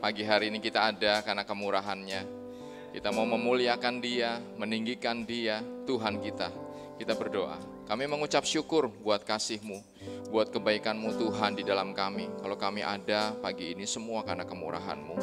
pagi hari ini kita ada karena kemurahan-Nya. Kita mau memuliakan Dia, meninggikan Dia, Tuhan kita. Kita berdoa. Kami mengucap syukur buat kasih-Mu, buat kebaikan-Mu Tuhan di dalam kami. Kalau kami ada pagi ini semua karena kemurahan-Mu.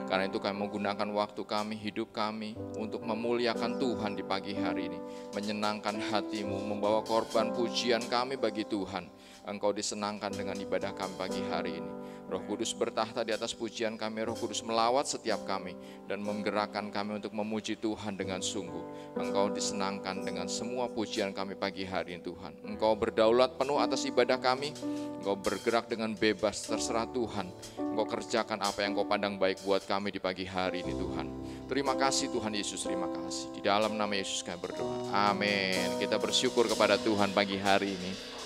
Karena itu kami menggunakan waktu kami, hidup kami untuk memuliakan Tuhan di pagi hari ini. Menyenangkan hati-Mu, membawa korban pujian kami bagi Tuhan. Engkau disenangkan dengan ibadah kami pagi hari ini. Roh Kudus bertahta di atas pujian kami, Roh Kudus melawat setiap kami dan menggerakkan kami untuk memuji Tuhan dengan sungguh. Engkau disenangkan dengan semua pujian kami pagi hari ini Tuhan. Engkau berdaulat penuh atas ibadah kami, Engkau bergerak dengan bebas, terserah Tuhan. Engkau kerjakan apa yang Engkau pandang baik buat kami di pagi hari ini Tuhan. Terima kasih Tuhan Yesus, terima kasih. Di dalam nama Yesus kami berdoa, amin. Kita bersyukur kepada Tuhan pagi hari ini.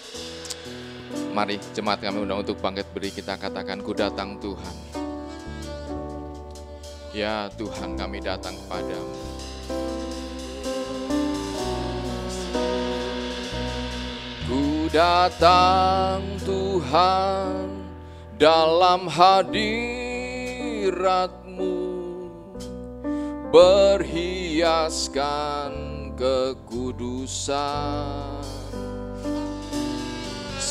Mari jemaat kami undang untuk bangkit berdiri, kita katakan, ku datang Tuhan. Ya Tuhan, kami datang kepadamu. Ku datang Tuhan dalam hadirat-Mu, berhiaskan kekudusan.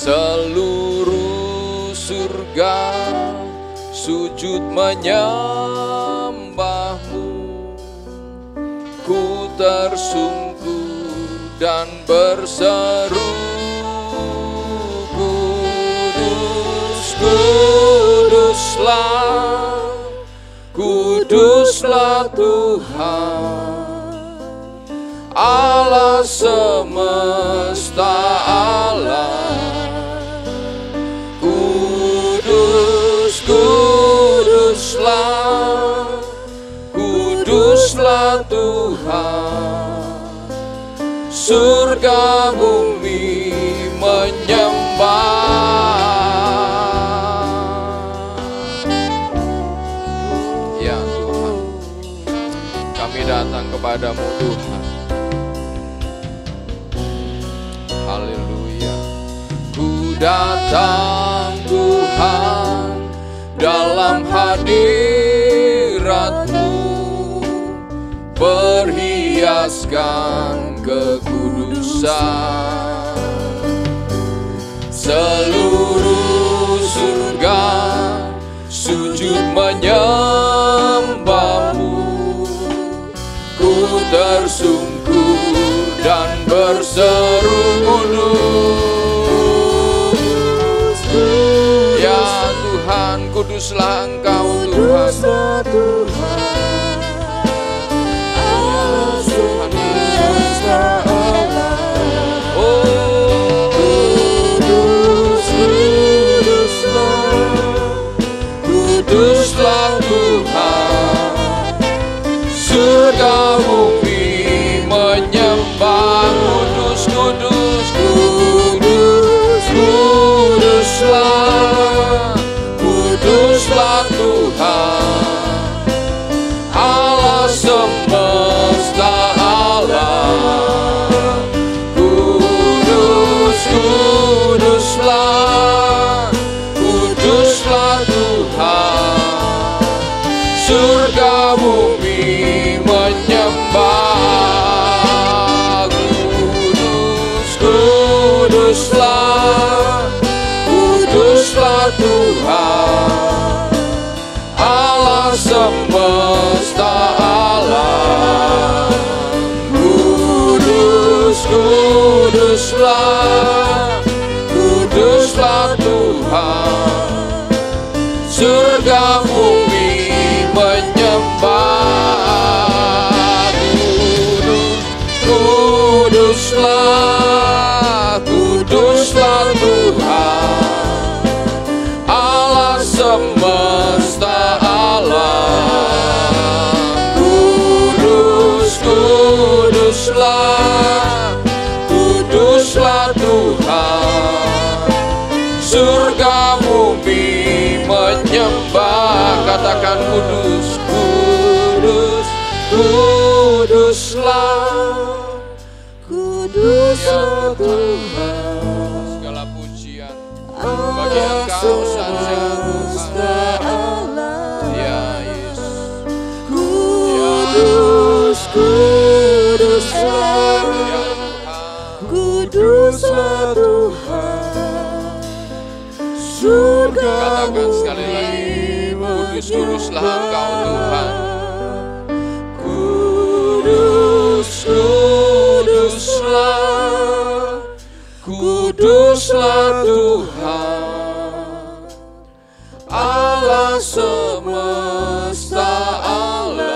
Seluruh surga sujud menyembah-Mu. Ku tersungkur dan berseru, Kudus, Kuduslah, Kuduslah Tuhan, Allah semesta alam. Kuduslah, Kuduslah Tuhan, surga bumi menyembah. Ya Tuhan, kami datang kepadamu Tuhan. Haleluya. Ku datang Tuhan dalam hadirat-Mu, berhiaskan kekudusan. Seluruh surga sujud menyembah-Mu. Ku tersungkur dan berseru, Kudus. Ya Tuhan, kuduslah Engkau Tuhan. Ya Tuhan Yesus. Oh, Kudus, Kuduslah Tuhan, surga bumi menyembah. Kudus, Kudus, Kudus, Kuduslah, Kuduslah Tuhan, Allah semesta alam. Kudus, Kuduslah, Kuduslah Tuhan, surga bumi menyembah. Kudus, Kuduslah, Kuduslah Tuhan, Allah semesta alam. Kudus, Kuduslah, Kuduslah Tuhan, surga bumi menyembah. Kudus, Kuduslah, Kuduslah Tuhan, Allah semesta alam. Kudus, Kuduslah, Kuduslah Tuhan, surga bumi menyembah. Katakan, kudus, kudus, kuduslah, kuduslah Tuhan. Segala pujian bagi Engkau saja Tuhan. Ya Katakan sekali lagi, kudus-kuduslah Engkau Tuhan. Kudus-kuduslah, kuduslah Tuhan, Allah semesta alam.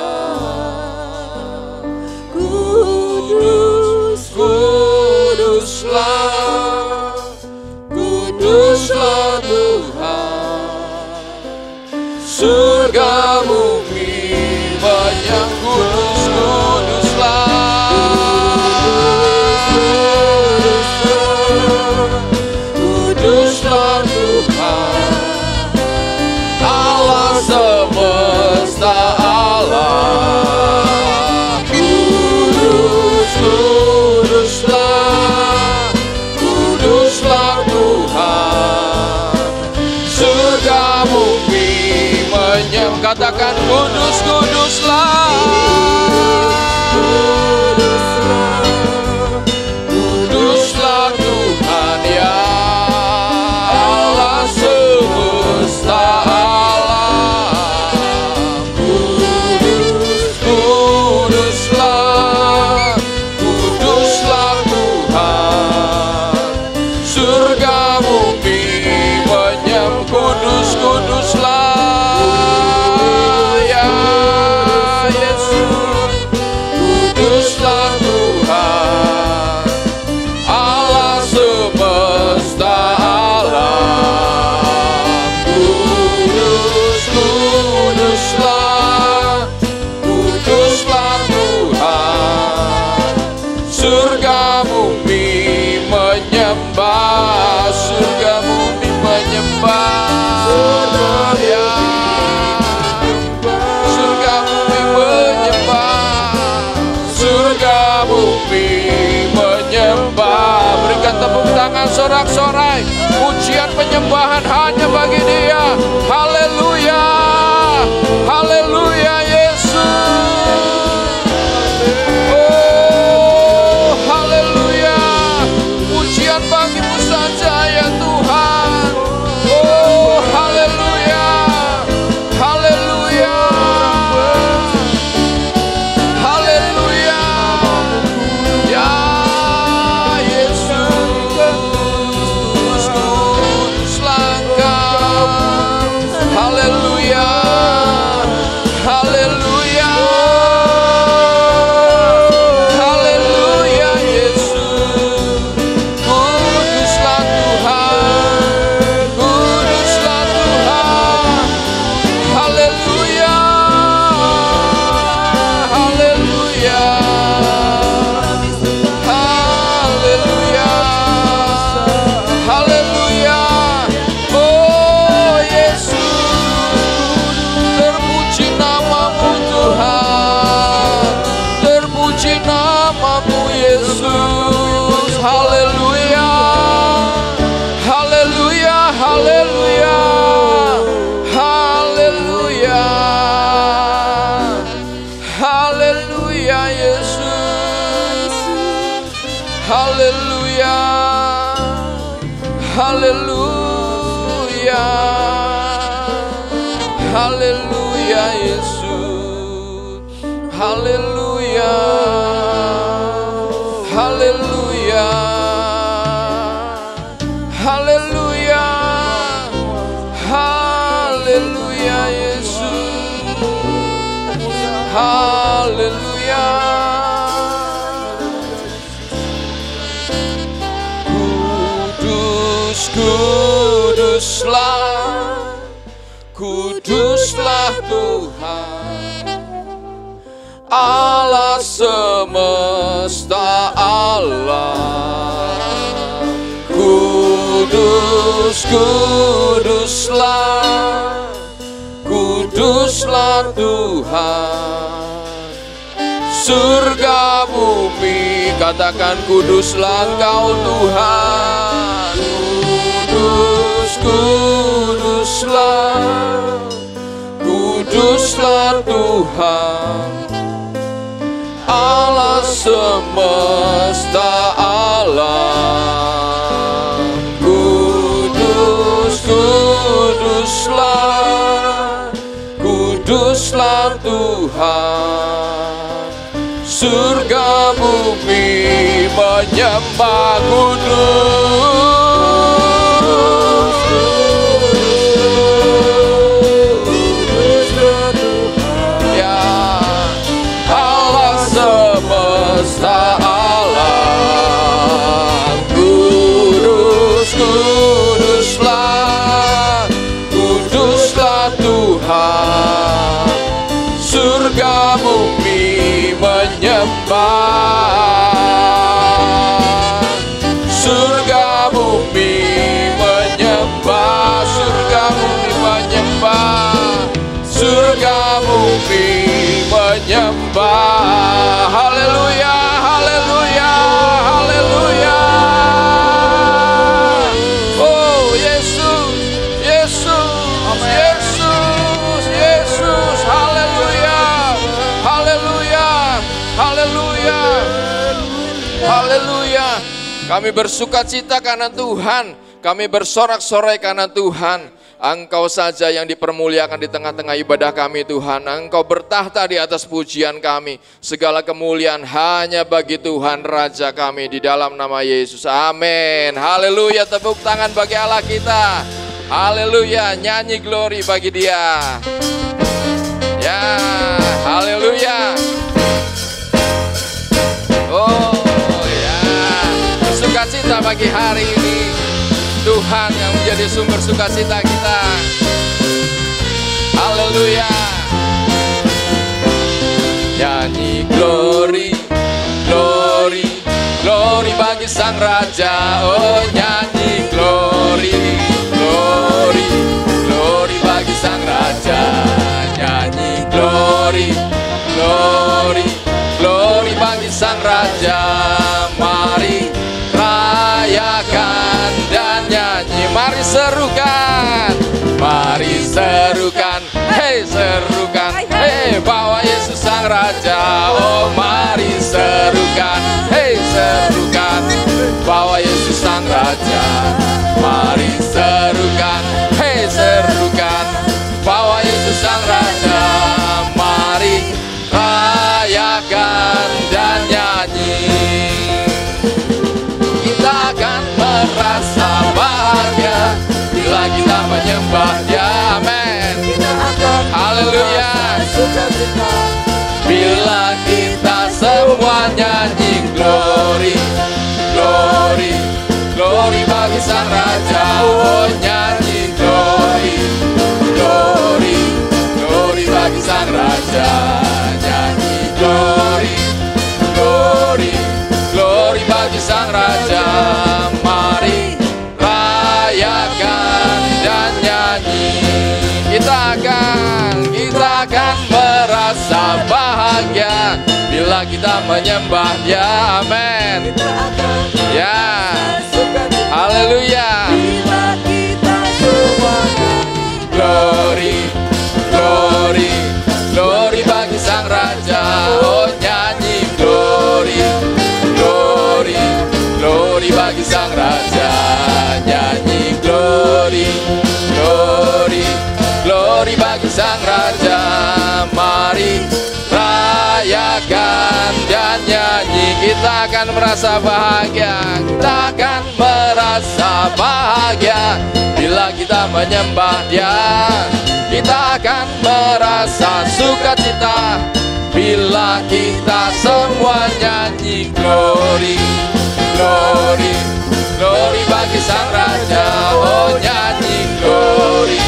Kudus-kuduslah, kuduslah Tuhan, surga bumi banyak kudus-kuduslah. Kuduslah Tuhan, Allah semesta alam. Kudus-kuduslah, kuduslah Tuhan, surga bumi menyembah. Katakan kudus-kuduslah, kuduslah Tuhan, ya Allah semesta alam. Kudus-kuduslah, kuduslah Tuhan, surga bumi menyembah. Kudus-kuduslah, ya Yesus. Kuduslah Tuhan, Allah semesta alam. Kudus-kuduslah, kuduslah Tuhan, surga bumi menyembah. Surga bumi menyembah, ya. Surga bumi menyembah, surga bumi menyembah. Berikan tepuk tangan sorak-sorai, pujian penyembahan hanya bagi Dia. Haleluya, haleluya Yesus. Oh haleluya, pujian bagimu saja ya Tuhan. Oh haleluya, haleluya, haleluya, ya Yesus. Kuduslah Engkau, haleluya, haleluya, haleluya Yesus. Kuduslah Tuhan, kuduslah Tuhan, haleluya, haleluya, haleluya, haleluya. Oh Yesus, terpuji namamu Tuhan, terpuji namamu Yesus. Haleluya, haleluya, haleluya, haleluya, haleluya Yesus. Haleluya, haleluya, haleluya Yesus. Haleluya, haleluya, haleluya, haleluya Yesus. Haleluya. Kudus-kuduslah, kuduslah Tuhan, Allah semesta alam. Kudus-kuduslah, kuduslah Tuhan, surga bumi. Katakan kuduslah Engkau Tuhan. Kudus-kuduslah, kuduslah Tuhan, Allah semesta alam. Tuhan, surga bumi menyembah kudus. Ya Allah semesta alam, kudus, kuduslah, kuduslah Tuhan, surga bumi menyembah, surga bumi menyembah, surga bumi menyembah, surga bumi menyembah. Haleluya, haleluya, haleluya. Oh Yesus, Yesus, Yesus, Yesus. Haleluya, haleluya, haleluya, haleluya. Kami bersukacita karena Tuhan, kami bersorak-sorai karena Tuhan. Engkau saja yang dipermuliakan di tengah-tengah ibadah kami Tuhan. Engkau bertahta di atas pujian kami. Segala kemuliaan hanya bagi Tuhan Raja kami, di dalam nama Yesus. Amin. Haleluya, tepuk tangan bagi Allah kita. Haleluya, nyanyi glory bagi Dia. Ya, haleluya. Oh ya, sukacita bagi hari ini. Tuhan yang menjadi sumber sukacita kita. Haleluya. Nyanyi glory, glory, glory bagi Sang Raja. Oh nyanyi glory, glory, glory bagi Sang Raja. Nyanyi glory, glory, glory bagi Sang Raja. Mari rayakan dan nyanyi, mari serukan, mari serukan, hei serukan, hei bawa Yesus Sang Raja. Oh mari serukan, hei serukan, bawa Yesus Sang Raja. Mari serukan, hei serukan, bawa Yesus Sang Raja. Mari rayakan dan nyanyi. Kita akan merasa bahagia bila kita menyembah Dia. Amin. Haleluya. Bila kita semua nyanyi glory, glory, glory bagi Sang Raja. Oh nyanyi glory, glory, glory bagi Sang Raja. Nyanyi glory, glory, glory bagi Sang Raja. Mari rayakan dan nyanyi. Kita akan merasa bahagia bila kita menyembah Dia. Amin. Ya, haleluya. Glory, glory, glory bagi Sang Raja. Oh nyanyi glory, glory, glory bagi Sang Raja. Nyanyi glory, glory, glory bagi Sang Raja. Mari rayakan dan nyanyi. Kita akan merasa bahagia, kita akan merasa bahagia bila kita menyembah Dia. Kita akan merasa sukacita bila kita semua nyanyi glory, glory, glory bagi Sang Raja. Oh nyanyi glory,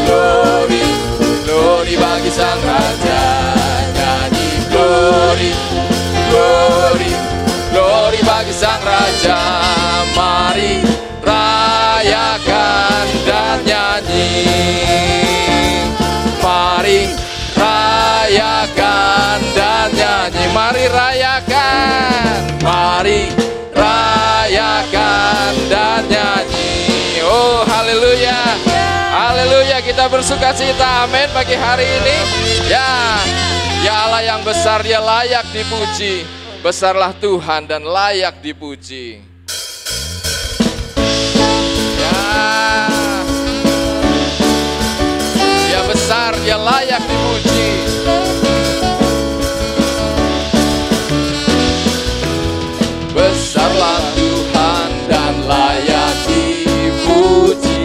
glory, glory bagi Sang Raja. Nyanyi glory, glory, glory bagi Sang Raja. Mari rayakan dan nyanyi. Mari rayakan dan nyanyi. Mari rayakan, mari rayakan dan nyanyi. Oh haleluya, haleluya. Kita bersukacita, amin, pagi hari ini. Ya, ya Allah yang besar, Dia layak dipuji. Besarlah Tuhan dan layak dipuji. Ya, Dia besar, Dia layak dipuji. layak dipuji.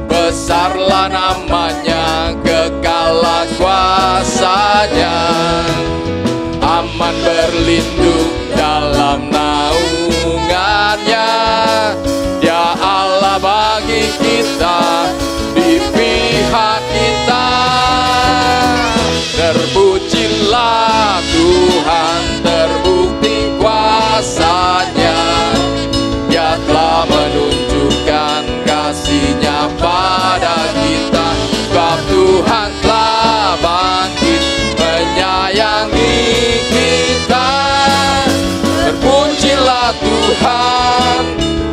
Besarlah namanya, kekalah kuasanya. Aman berlindung dalam naungannya. Dia Allah bagi kita, di pihak kita. Terpujilah Tuhan, terbukti kuasanya. Dia telah menunjukkan kasih-Nya pada kita. Sebab Tuhan telah bangkit menyayangi kita. Terpujilah Tuhan,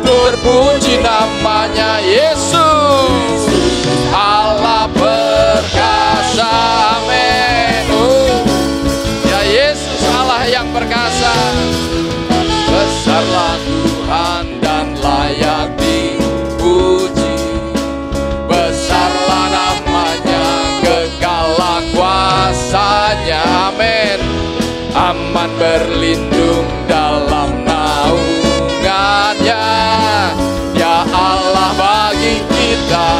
terpuji namanya Yesus, Allah perkasa. Amin. Ya Yesus Allah yang perkasa. Besarlah Tuhan dan layak dipuji. Besarlah namanya, kekalah kuasanya. Amin. Aman berlindung dalam naungannya. Ya Allah bagi kita,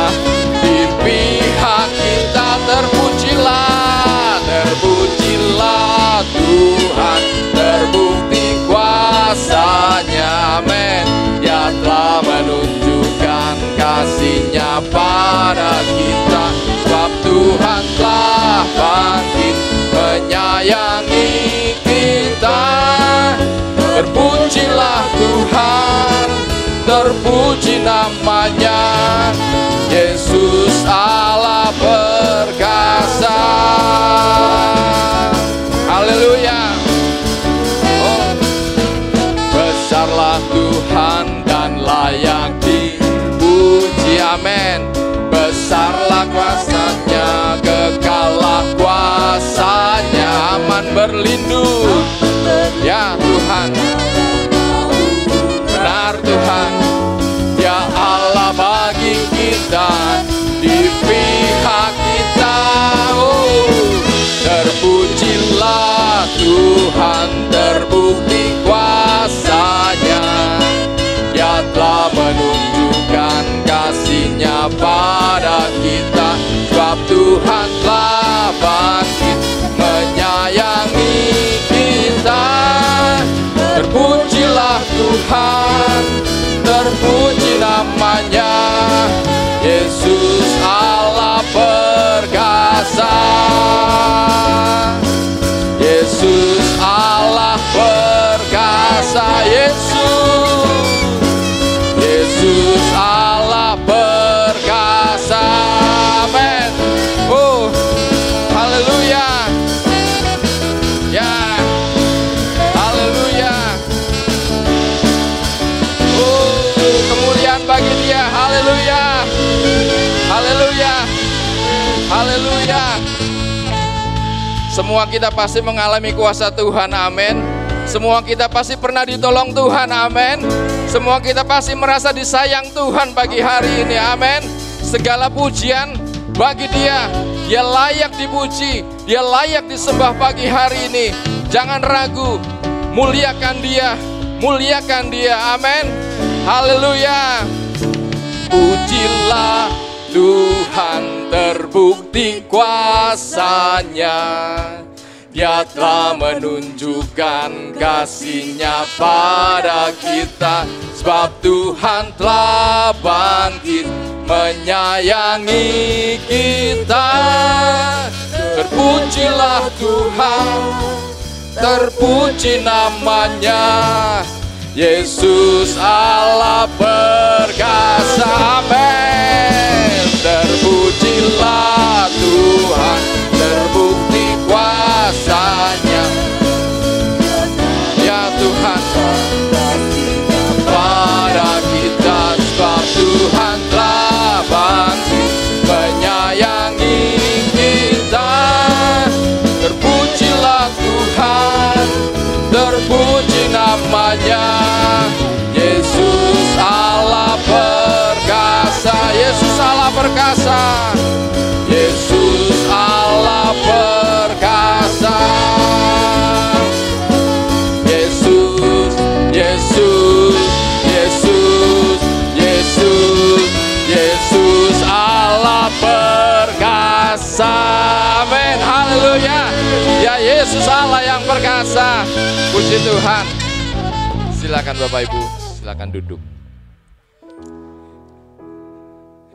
di pihak kita. Terpujilah, terpujilah Tuhan, terbukti kuasanya. Amin. Dia telah menunjukkan kasih-Nya pada kita. Sebab Tuhan telah bangkit menyayangi kita. Terpujilah Tuhan, terpuji namanya Yesus Allah perkasa. Haleluya. Oh, besarlah Tuhan dan layak dipuji. Amin. Besarlah kuasanya, kekalah kuasanya. Aman berlindung. Ya Tuhan, benar Tuhan. Ya Allah bagi kita, di pihak kita. Oh, terpujilah Tuhan, terbukti kuasanya. Dia telah menunjukkan kasih-Nya pada kita. Sebab Tuhan telah bangkit menyayangi kita. Terpujilah Tuhan, terpuji namanya Yesus Allah perkasa. Yesus Allah perkasa. Yesus Allah perkasa. Amin. Oh, haleluya. Ya, haleluya. Oh, kemuliaan bagi Dia. Haleluya. Haleluya. Haleluya. Semua kita pasti mengalami kuasa Tuhan. Amin. Semua kita pasti pernah ditolong Tuhan. Amin. Semua kita pasti merasa disayang Tuhan pagi hari ini. Amin. Segala pujian bagi Dia. Dia layak dipuji, Dia layak disembah pagi hari ini. Jangan ragu, muliakan Dia, muliakan Dia. Amin. Haleluya. Pujilah Tuhan, terbukti kuasa-Nya. Dia telah menunjukkan kasih-Nya pada kita. Sebab Tuhan telah bangkit menyayangi kita. Terpujilah Tuhan, terpuji namanya Yesus Allah perkasa. Amin. Terpujilah Tuhan, terbukti kuasa-Nya. Ya Tuhan, pada kita. Sebab Tuhan telah bangkit menyayangi kita. Terpujilah Tuhan, terpuji namanya Yesus Yesus Allah yang perkasa. Puji Tuhan. Silakan Bapak Ibu, silakan duduk.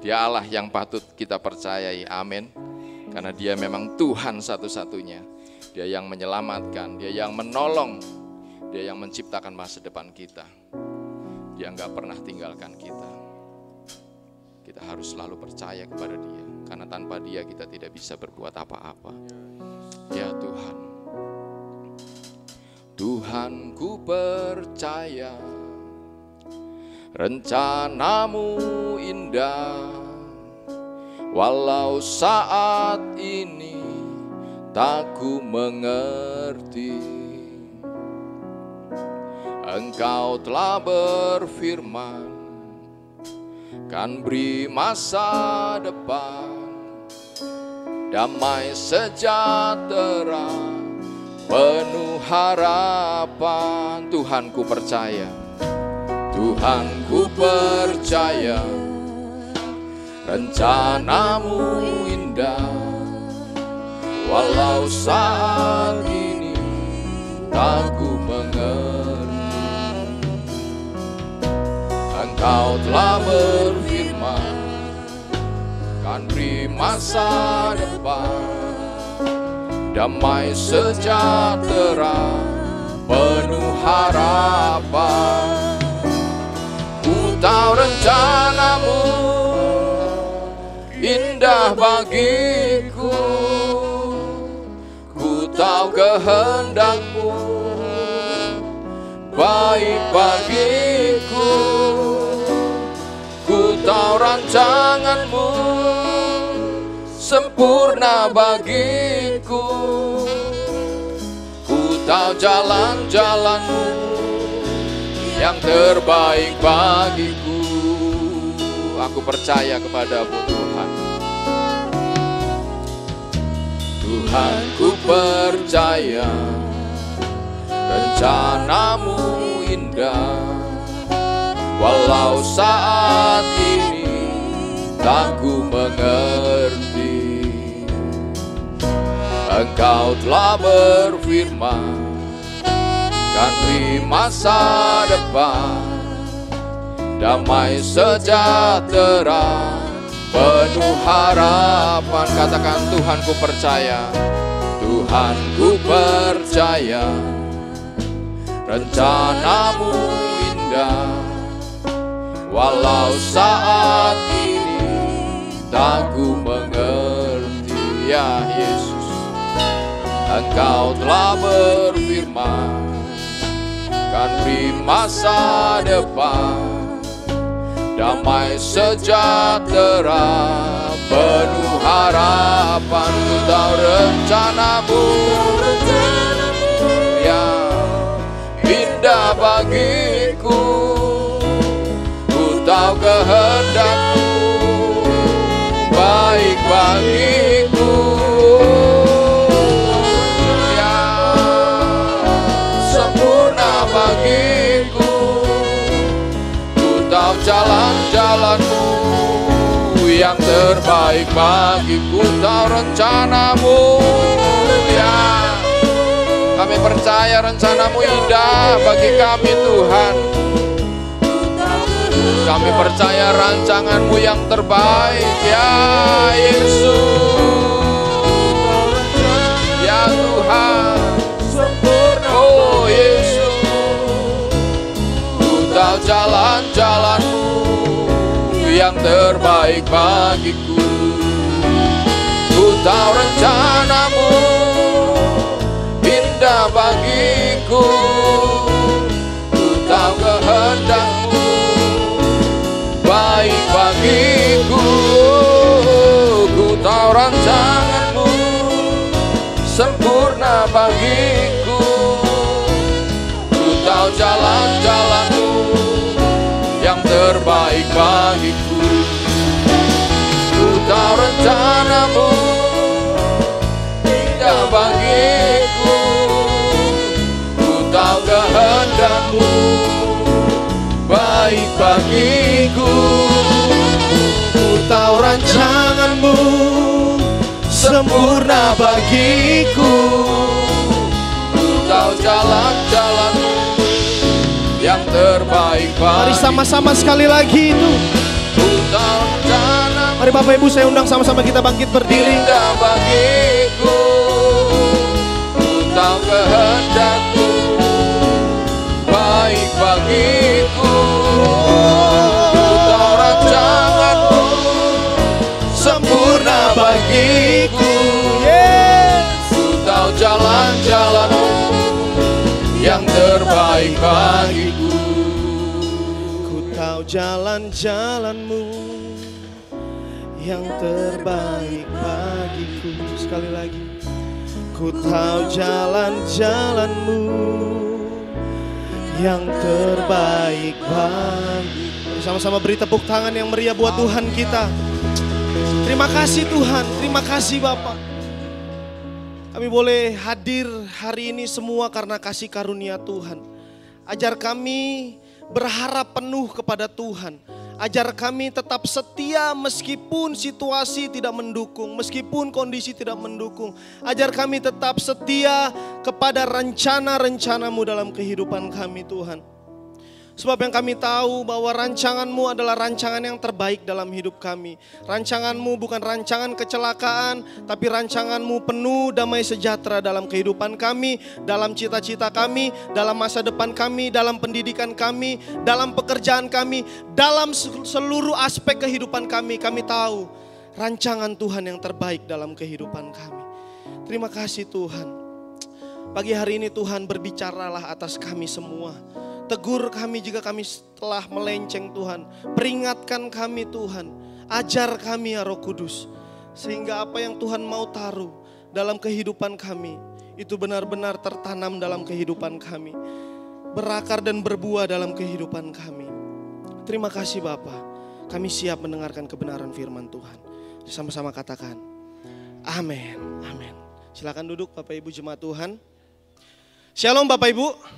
Dia Allah yang patut kita percayai, amin. Karena dia memang Tuhan satu-satunya. Dia yang menyelamatkan, dia yang menolong, dia yang menciptakan masa depan kita. Dia nggak pernah tinggalkan kita. Kita harus selalu percaya kepada dia. Karena tanpa dia kita tidak bisa berbuat apa-apa. Ya Tuhan. Tuhan ku percaya rencanamu indah, walau saat ini tak ku mengerti. Engkau telah berfirman, kan beri masa depan, damai sejahtera, penuh harapan. Tuhan ku percaya, Tuhan ku percaya, rencanamu indah, walau saat ini tak ku mengerti. Engkau telah berfirman, kan beri masa depan, damai sejahtera, penuh harapan. Ku tahu rencanamu indah bagiku, ku tahu kehendakmu baik bagiku, ku tahu rancanganmu sempurna bagiku, ku tahu jalan-jalanmu yang terbaik bagiku. Aku percaya kepadamu Tuhan. Tuhan ku percaya rencanamu indah, walau saat ini tak ku mengerti. Engkau telah berfirman, kan beri masa depan, damai sejahtera, penuh harapan. Katakan Tuhan ku percaya, Tuhan ku percaya, rencanamu indah, walau saat ini tak ku mengerti. Ya Yesus, Engkau telah berfirman, kan beri masa depan, damai sejahtera, penuh harapan. Ku tahu rencanamu yang indah bagiku, ku tahu kehendakmu baik bagiku, bagiku. Ku tahu jalan-jalanmu yang terbaik bagiku, tahu rencanamu. Ya, kami percaya rencanamu indah bagi kami Tuhan. Kami percaya rancanganmu yang terbaik ya Yesus. Ya Tuhan, oh Yesus, tahu jalan-jalanmu yang terbaik bagiku, ku tahu rencanamu indah bagiku, ku tahu kehendakmu baik bagiku, ku tahu rancanganmu sempurna bagiku, ku tahu jalan-jalanmu yang terbaik bagiku, ku tahu rencanamu indah bagiku, ku tahu kehendakmu baik bagiku, ku tahu rancanganmu sempurna bagiku, tahu jalan-jalan-Mu yang terbaik bagiku. Mari sama-sama sekali lagi itu. Ku tahu rencana-Mu, Mari Bapak Ibu saya undang sama-sama kita bangkit berdiri. indah bagiku. Ku tahu kehendak-Mu baik bagiku. Ku tahu rancangan-Mu sempurna bagiku. Ku tahu jalan-jalan-Mu yang terbaik bagiku. Ku tahu jalan-jalan-Mu yang terbaik bagiku. Sekali lagi. Ku tahu jalan-jalan-Mu yang terbaik bagiku. Mari sama-sama beri tepuk tangan yang meriah buat Tuhan kita. Terima kasih Tuhan, terima kasih Bapak. Kami boleh hadir hari ini semua karena kasih karunia Tuhan. Ajar kami berharap penuh kepada Tuhan. Ajar kami tetap setia meskipun situasi tidak mendukung, meskipun kondisi tidak mendukung. Ajar kami tetap setia kepada rencana-rencana-Mu dalam kehidupan kami Tuhan. Sebab yang kami tahu bahwa rancangan-Mu adalah rancangan yang terbaik dalam hidup kami. Rancangan-Mu bukan rancangan kecelakaan, tapi rancangan-Mu penuh damai sejahtera dalam kehidupan kami, dalam cita-cita kami, dalam masa depan kami, dalam pendidikan kami, dalam pekerjaan kami, dalam seluruh aspek kehidupan kami. Kami tahu rancangan Tuhan yang terbaik dalam kehidupan kami. Terima kasih Tuhan. Pagi hari ini Tuhan berbicaralah atas kami semua. Tegur kami jika kami telah melenceng Tuhan. Peringatkan kami Tuhan. Ajar kami ya Roh Kudus. Sehingga apa yang Tuhan mau taruh dalam kehidupan kami, itu benar-benar tertanam dalam kehidupan kami. Berakar dan berbuah dalam kehidupan kami. Terima kasih Bapa. Kami siap mendengarkan kebenaran firman Tuhan. Sama-sama katakan, amin, amin. Silakan duduk Bapak Ibu jemaat Tuhan. Shalom Bapak Ibu.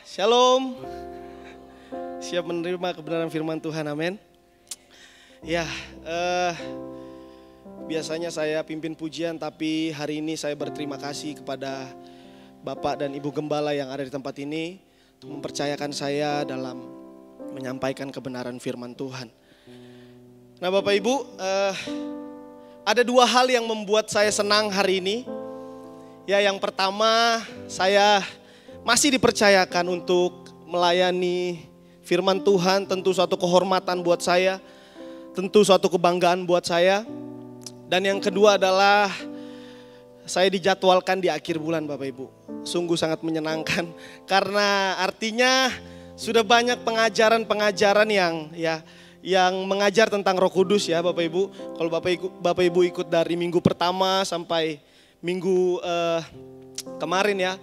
Shalom. Siap menerima kebenaran firman Tuhan, amin. Ya, biasanya saya pimpin pujian, tapi hari ini saya berterima kasih kepada Bapak dan Ibu Gembala yang ada di tempat ini untuk mempercayakan saya dalam menyampaikan kebenaran firman Tuhan. Nah Bapak Ibu, ada dua hal yang membuat saya senang hari ini. Ya, yang pertama, saya masih dipercayakan untuk melayani firman Tuhan. Tentu suatu kehormatan buat saya, tentu suatu kebanggaan buat saya. Dan yang kedua adalah saya dijadwalkan di akhir bulan Bapak Ibu. Sungguh sangat menyenangkan karena artinya sudah banyak pengajaran-pengajaran yang mengajar tentang Roh Kudus ya Bapak Ibu. Kalau Bapak Ibu ikut dari minggu pertama sampai minggu kemarin ya,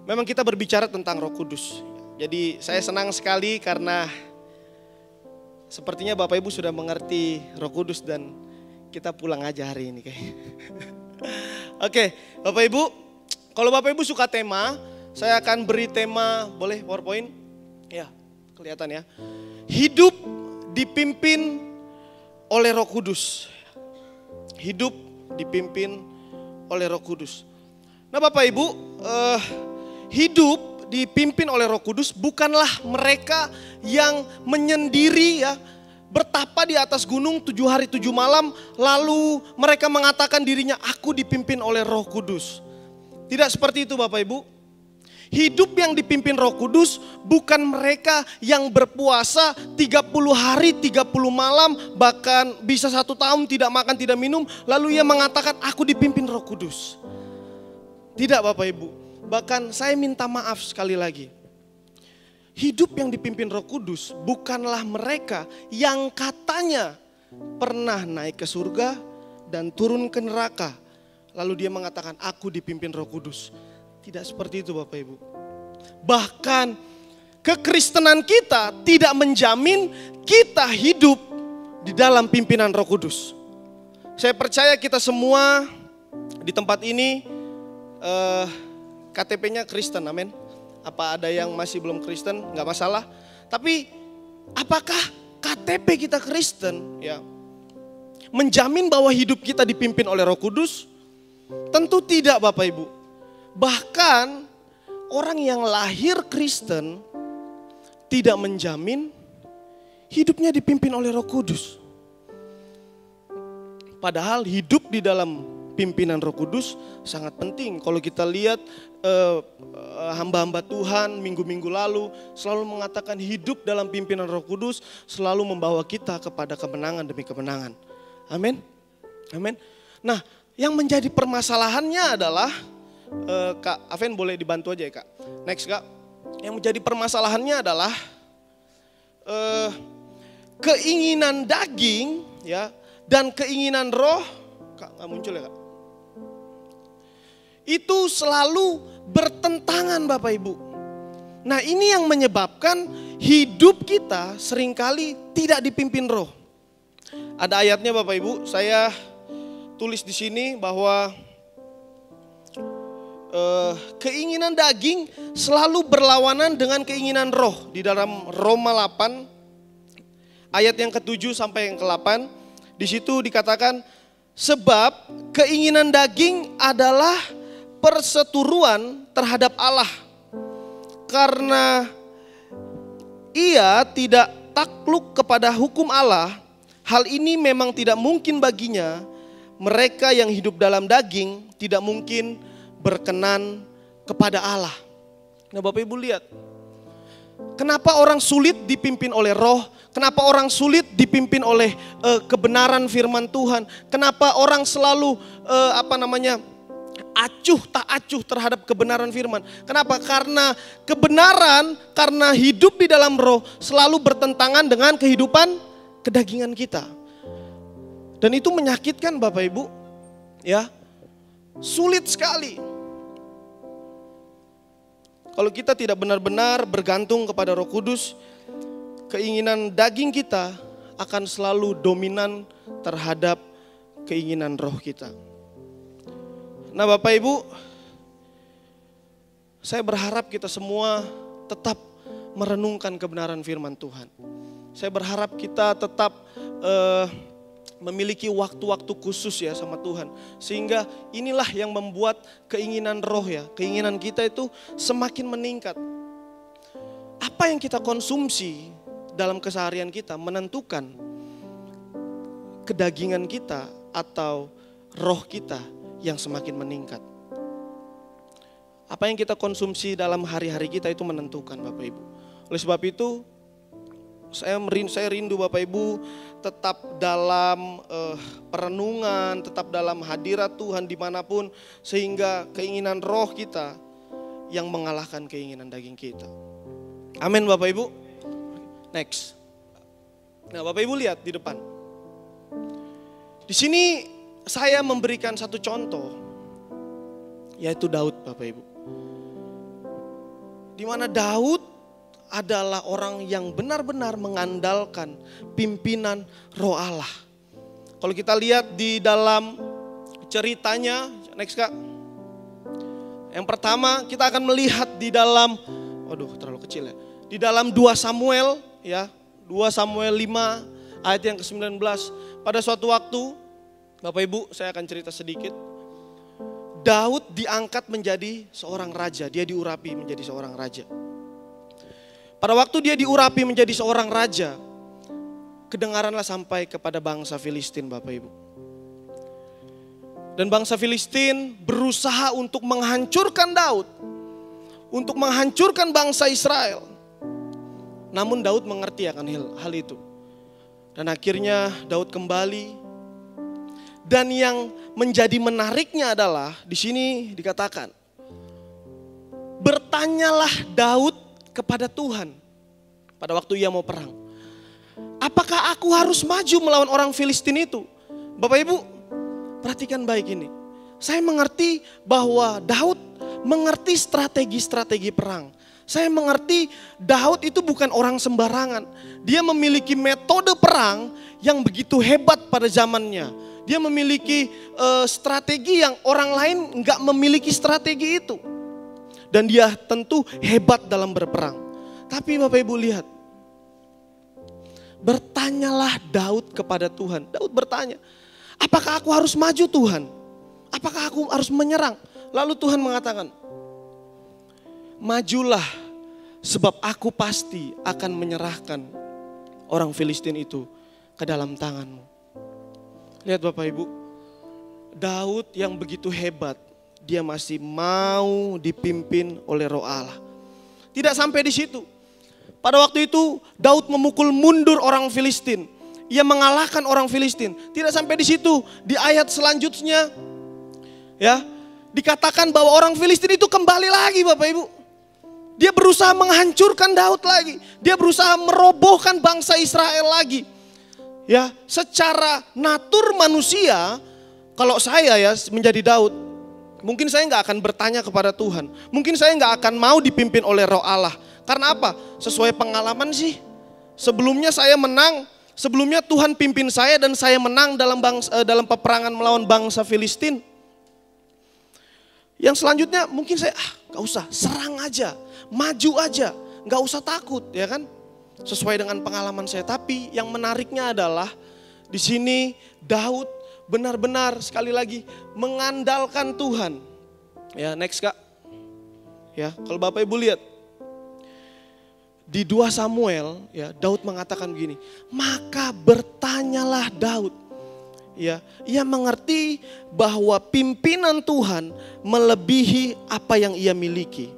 memang kita berbicara tentang Roh Kudus. Jadi saya senang sekali karena sepertinya Bapak Ibu sudah mengerti Roh Kudus dan kita pulang aja hari ini kayaknya. Oke, Bapak Ibu, kalau Bapak Ibu suka tema, saya akan beri tema, boleh PowerPoint? Ya, kelihatan ya. Hidup dipimpin oleh Roh Kudus. Hidup dipimpin oleh Roh Kudus. Nah Bapak Ibu, hidup dipimpin oleh Roh Kudus bukanlah mereka yang menyendiri ya, bertapa di atas gunung 7 hari 7 malam, lalu mereka mengatakan dirinya aku dipimpin oleh Roh Kudus. Tidak seperti itu Bapak Ibu. Hidup yang dipimpin Roh Kudus bukan mereka yang berpuasa 30 hari 30 malam, bahkan bisa 1 tahun tidak makan tidak minum, lalu ia mengatakan aku dipimpin Roh Kudus. Tidak Bapak Ibu. Bahkan saya minta maaf sekali lagi. Hidup yang dipimpin Roh Kudus bukanlah mereka yang katanya pernah naik ke surga dan turun ke neraka. Lalu dia mengatakan aku dipimpin Roh Kudus. Tidak seperti itu Bapak Ibu. Bahkan kekristenan kita tidak menjamin kita hidup di dalam pimpinan Roh Kudus. Saya percaya kita semua di tempat ini KTP-nya Kristen, amin. Apa ada yang masih belum Kristen? Gak masalah. Tapi apakah KTP kita Kristen ya menjamin bahwa hidup kita dipimpin oleh Roh Kudus? Tentu tidak Bapak Ibu. Bahkan orang yang lahir Kristen tidak menjamin hidupnya dipimpin oleh Roh Kudus. Padahal hidup di dalam pimpinan Roh Kudus sangat penting. Kalau kita lihat hamba-hamba Tuhan minggu-minggu lalu selalu mengatakan hidup dalam pimpinan Roh Kudus selalu membawa kita kepada kemenangan demi kemenangan. Amin. Amin. Nah, yang menjadi permasalahannya adalah Kak Aven boleh dibantu aja ya Kak. Next Kak. Yang menjadi permasalahannya adalah keinginan daging ya dan keinginan roh. Kak nggak muncul ya Kak. Itu selalu bertentangan Bapak Ibu. Nah ini yang menyebabkan hidup kita seringkali tidak dipimpin roh. Ada ayatnya Bapak Ibu, saya tulis di sini bahwa keinginan daging selalu berlawanan dengan keinginan roh. Di dalam Roma 8 ayat yang ke-7 sampai yang ke-8 di situ dikatakan sebab keinginan daging adalah perseteruan terhadap Allah karena ia tidak takluk kepada hukum Allah. Hal ini memang tidak mungkin baginya. Mereka yang hidup dalam daging tidak mungkin berkenan kepada Allah. Nah Bapak Ibu lihat, kenapa orang sulit dipimpin oleh roh, kenapa orang sulit dipimpin oleh kebenaran firman Tuhan, kenapa orang selalu acuh tak acuh terhadap kebenaran firman. Kenapa? Karena kebenaran, karena hidup di dalam roh selalu bertentangan dengan kehidupan kedagingan kita. Dan itu menyakitkan Bapak Ibu, ya. Sulit sekali. Kalau kita tidak benar-benar bergantung kepada Roh Kudus, keinginan daging kita akan selalu dominan terhadap keinginan roh kita. Nah Bapak Ibu, saya berharap kita semua tetap merenungkan kebenaran firman Tuhan. Saya berharap kita tetap memiliki waktu-waktu khusus ya sama Tuhan. Sehingga inilah yang membuat keinginan roh ya, keinginan kita itu semakin meningkat. Apa yang kita konsumsi dalam keseharian kita menentukan kedagingan kita atau roh kita yang semakin meningkat. Apa yang kita konsumsi dalam hari-hari kita itu menentukan Bapak Ibu. Oleh sebab itu saya rindu Bapak Ibu tetap dalam perenungan, tetap dalam hadirat Tuhan dimanapun. Sehingga keinginan roh kita yang mengalahkan keinginan daging kita. Amin Bapak Ibu. Next. Nah Bapak Ibu lihat di depan. Di sini saya memberikan satu contoh. Yaitu Daud Bapak Ibu. Di mana Daud adalah orang yang benar-benar mengandalkan pimpinan roh Allah. Kalau kita lihat di dalam ceritanya, next Kak. Yang pertama kita akan melihat di dalam, terlalu kecil ya. Di dalam 2 Samuel ya, 2 Samuel 5 ayat yang ke-19. Pada suatu waktu, Bapak Ibu saya akan cerita sedikit. Daud diangkat menjadi seorang raja, dia diurapi menjadi seorang raja. Pada waktu dia diurapi menjadi seorang raja, kedengaranlah sampai kepada bangsa Filistin Bapak Ibu. Dan bangsa Filistin berusaha untuk menghancurkan Daud, untuk menghancurkan bangsa Israel. Namun Daud mengerti akan hal itu. Dan akhirnya Daud kembali. Dan yang menjadi menariknya adalah di sini dikatakan, bertanyalah Daud kepada Tuhan pada waktu ia mau perang. Apakah aku harus maju melawan orang Filistin itu? Bapak Ibu, perhatikan baik ini. Saya mengerti bahwa Daud mengerti strategi-strategi perang. Saya mengerti Daud itu bukan orang sembarangan. Dia memiliki metode perang yang begitu hebat pada zamannya. Dia memiliki strategi yang orang lain enggak memiliki strategi itu. Dan dia tentu hebat dalam berperang. Tapi Bapak Ibu lihat. Bertanyalah Daud kepada Tuhan. Daud bertanya, apakah aku harus maju Tuhan? Apakah aku harus menyerang? Lalu Tuhan mengatakan, majulah sebab aku pasti akan menyerahkan orang Filistin itu ke dalam tanganmu. Lihat Bapak Ibu, Daud yang begitu hebat, dia masih mau dipimpin oleh Roh Allah. Tidak sampai di situ. Pada waktu itu Daud memukul mundur orang Filistin. Ia mengalahkan orang Filistin. Tidak sampai di situ. Di ayat selanjutnya ya, dikatakan bahwa orang Filistin itu kembali lagi Bapak Ibu. Dia berusaha menghancurkan Daud lagi. Dia berusaha merobohkan bangsa Israel lagi. Ya, secara natur manusia, kalau saya ya menjadi Daud, mungkin saya nggak akan bertanya kepada Tuhan. Mungkin saya nggak akan mau dipimpin oleh Roh Allah. Karena apa? Sesuai pengalaman sih. Sebelumnya saya menang. Sebelumnya Tuhan pimpin saya dan saya menang dalam peperangan melawan bangsa Filistin. Yang selanjutnya mungkin saya nggak usah, serang aja, maju aja, nggak usah takut, ya kan? Sesuai dengan pengalaman saya. Tapi yang menariknya adalah di sini Daud benar-benar sekali lagi mengandalkan Tuhan. Ya, next Kak. Ya, kalau Bapak Ibu lihat di 2 Samuel, ya, Daud mengatakan begini, maka bertanyalah Daud. Ya, ia mengerti bahwa pimpinan Tuhan melebihi apa yang ia miliki.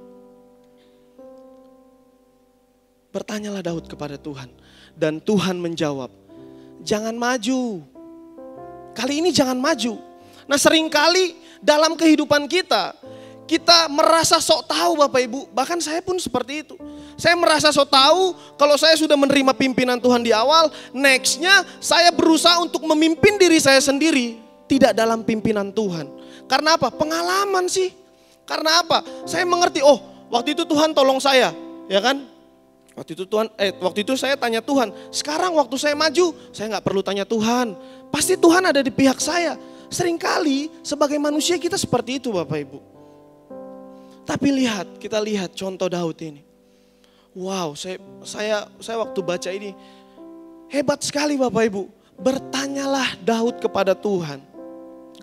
Bertanyalah Daud kepada Tuhan, dan Tuhan menjawab, jangan maju. Kali ini jangan maju. Nah, seringkali dalam kehidupan kita merasa sok tahu Bapak Ibu. Bahkan saya pun seperti itu. Saya merasa sok tahu kalau saya sudah menerima pimpinan Tuhan di awal. Nextnya saya berusaha untuk memimpin diri saya sendiri. Tidak dalam pimpinan Tuhan. Karena apa? Pengalaman sih. Karena apa? Saya mengerti, oh waktu itu Tuhan tolong saya. Ya kan? Waktu itu saya tanya Tuhan. Sekarang waktu saya maju, saya gak perlu tanya Tuhan. Pasti Tuhan ada di pihak saya. Seringkali sebagai manusia kita seperti itu Bapak Ibu. Tapi kita lihat contoh Daud ini. Wow, saya waktu baca ini hebat sekali Bapak Ibu. Bertanyalah Daud kepada Tuhan.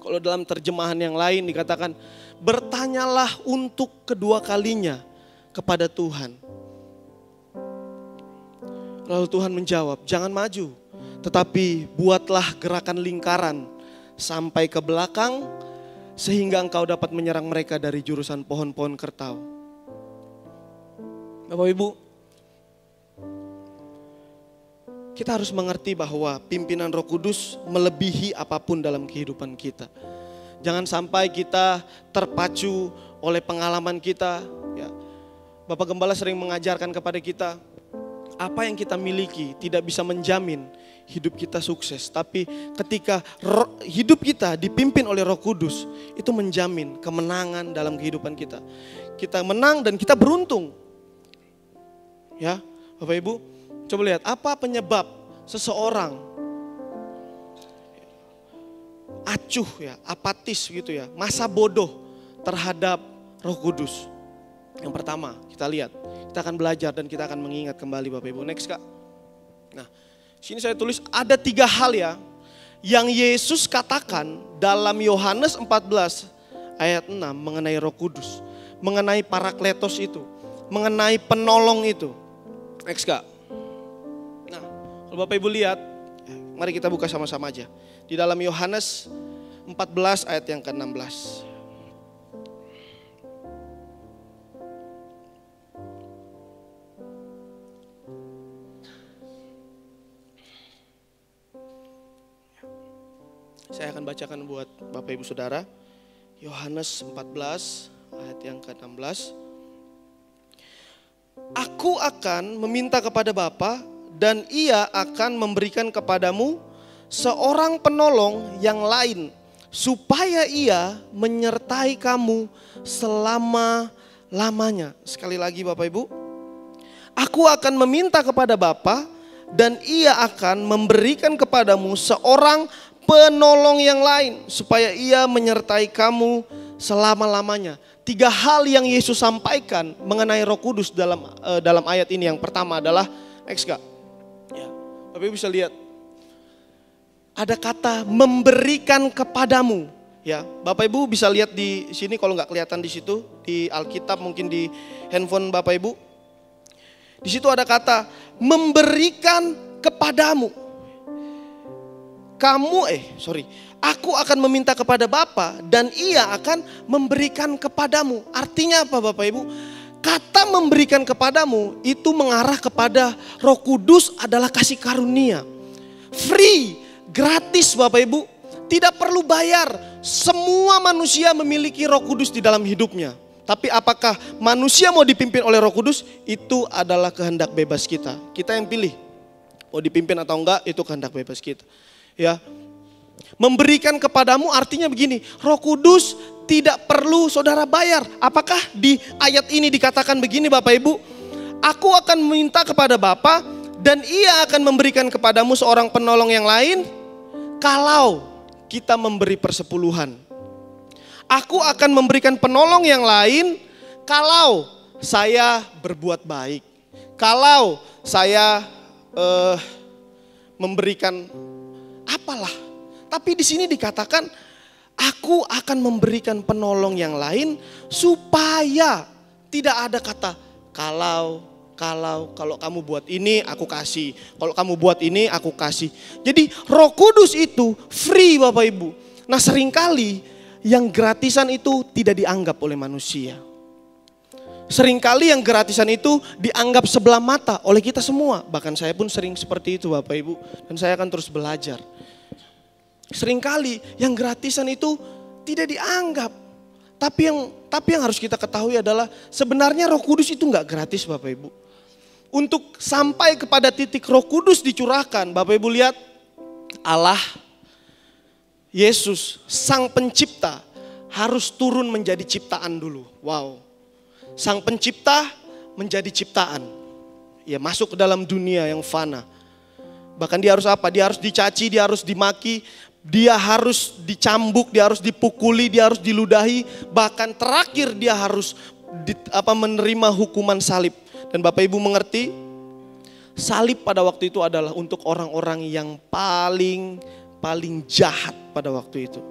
Kalau dalam terjemahan yang lain dikatakan, bertanyalah untuk kedua kalinya kepada Tuhan. Lalu Tuhan menjawab, jangan maju, tetapi buatlah gerakan lingkaran sampai ke belakang, sehingga engkau dapat menyerang mereka dari jurusan pohon-pohon kertau. Bapak Ibu, kita harus mengerti bahwa pimpinan Roh Kudus melebihi apapun dalam kehidupan kita. Jangan sampai kita terpacu oleh pengalaman kita. Ya. Bapak Gembala sering mengajarkan kepada kita, apa yang kita miliki tidak bisa menjamin hidup kita sukses. Tapi ketika hidup kita dipimpin oleh Roh Kudus, itu menjamin kemenangan dalam kehidupan kita. Kita menang dan kita beruntung. Ya, Bapak Ibu, coba lihat apa penyebab seseorang acuh ya, apatis gitu ya, masa bodoh terhadap Roh Kudus. Yang pertama, kita lihat, kita akan belajar dan kita akan mengingat kembali Bapak Ibu. Next Kak. Nah, sini saya tulis ada 3 hal ya yang Yesus katakan dalam Yohanes 14 ayat 6 mengenai Roh Kudus, mengenai Parakletos itu, mengenai penolong itu. Next Kak. Nah, kalau Bapak Ibu lihat, mari kita buka sama-sama aja. Di dalam Yohanes 14 ayat yang ke-16. Saya akan bacakan buat Bapak Ibu Saudara. Yohanes 14 ayat yang ke-16. Aku akan meminta kepada Bapa dan Ia akan memberikan kepadamu seorang penolong yang lain, supaya Ia menyertai kamu selama-lamanya. Sekali lagi Bapak Ibu. Aku akan meminta kepada Bapa dan Ia akan memberikan kepadamu seorang penolong yang lain, supaya Ia menyertai kamu selama-lamanya. 3 hal yang Yesus sampaikan mengenai Roh Kudus dalam ayat ini. Yang pertama adalah Kak. Ya, Bapak Ibu bisa lihat. Ada kata memberikan kepadamu. Ya, Bapak Ibu bisa lihat di sini kalau nggak kelihatan di situ, di Alkitab mungkin di handphone Bapak Ibu. Di situ ada kata memberikan kepadamu. Aku akan meminta kepada Bapa dan Ia akan memberikan kepadamu. Artinya apa Bapak Ibu? Kata memberikan kepadamu itu mengarah kepada Roh Kudus adalah kasih karunia. Free, gratis Bapak Ibu. Tidak perlu bayar. Semua manusia memiliki Roh Kudus di dalam hidupnya. Tapi apakah manusia mau dipimpin oleh Roh Kudus? Itu adalah kehendak bebas kita. Kita yang pilih. Mau dipimpin atau enggak itu kehendak bebas kita. Ya. Memberikan kepadamu artinya begini. Roh Kudus tidak perlu saudara bayar. Apakah di ayat ini dikatakan begini Bapak Ibu? Aku akan meminta kepada Bapa dan Ia akan memberikan kepadamu seorang penolong yang lain. Kalau kita memberi persepuluhan. Aku akan memberikan penolong yang lain kalau saya berbuat baik. Kalau saya memberikan apalah. Tapi di sini dikatakan aku akan memberikan penolong yang lain supaya tidak ada kata kalau kamu buat ini aku kasih. Kalau kamu buat ini aku kasih. Jadi Roh Kudus itu free Bapak Ibu. Nah seringkali yang gratisan itu tidak dianggap oleh manusia. Seringkali yang gratisan itu dianggap sebelah mata oleh kita semua. Bahkan saya pun sering seperti itu Bapak Ibu. Dan saya akan terus belajar. Seringkali yang gratisan itu tidak dianggap. Tapi yang harus kita ketahui adalah sebenarnya Roh Kudus itu enggak gratis Bapak Ibu. Untuk sampai kepada titik Roh Kudus dicurahkan, Bapak Ibu lihat Allah, Yesus, Sang Pencipta harus turun menjadi ciptaan dulu. Wow, Sang Pencipta menjadi ciptaan. Ya masuk ke dalam dunia yang fana. Bahkan dia harus apa? Dia harus dicaci, dia harus dimaki, dia harus dicambuk, dia harus dipukuli, dia harus diludahi. Bahkan terakhir dia harus menerima hukuman salib. Dan Bapak Ibu mengerti, salib pada waktu itu adalah untuk orang-orang yang paling jahat pada waktu itu.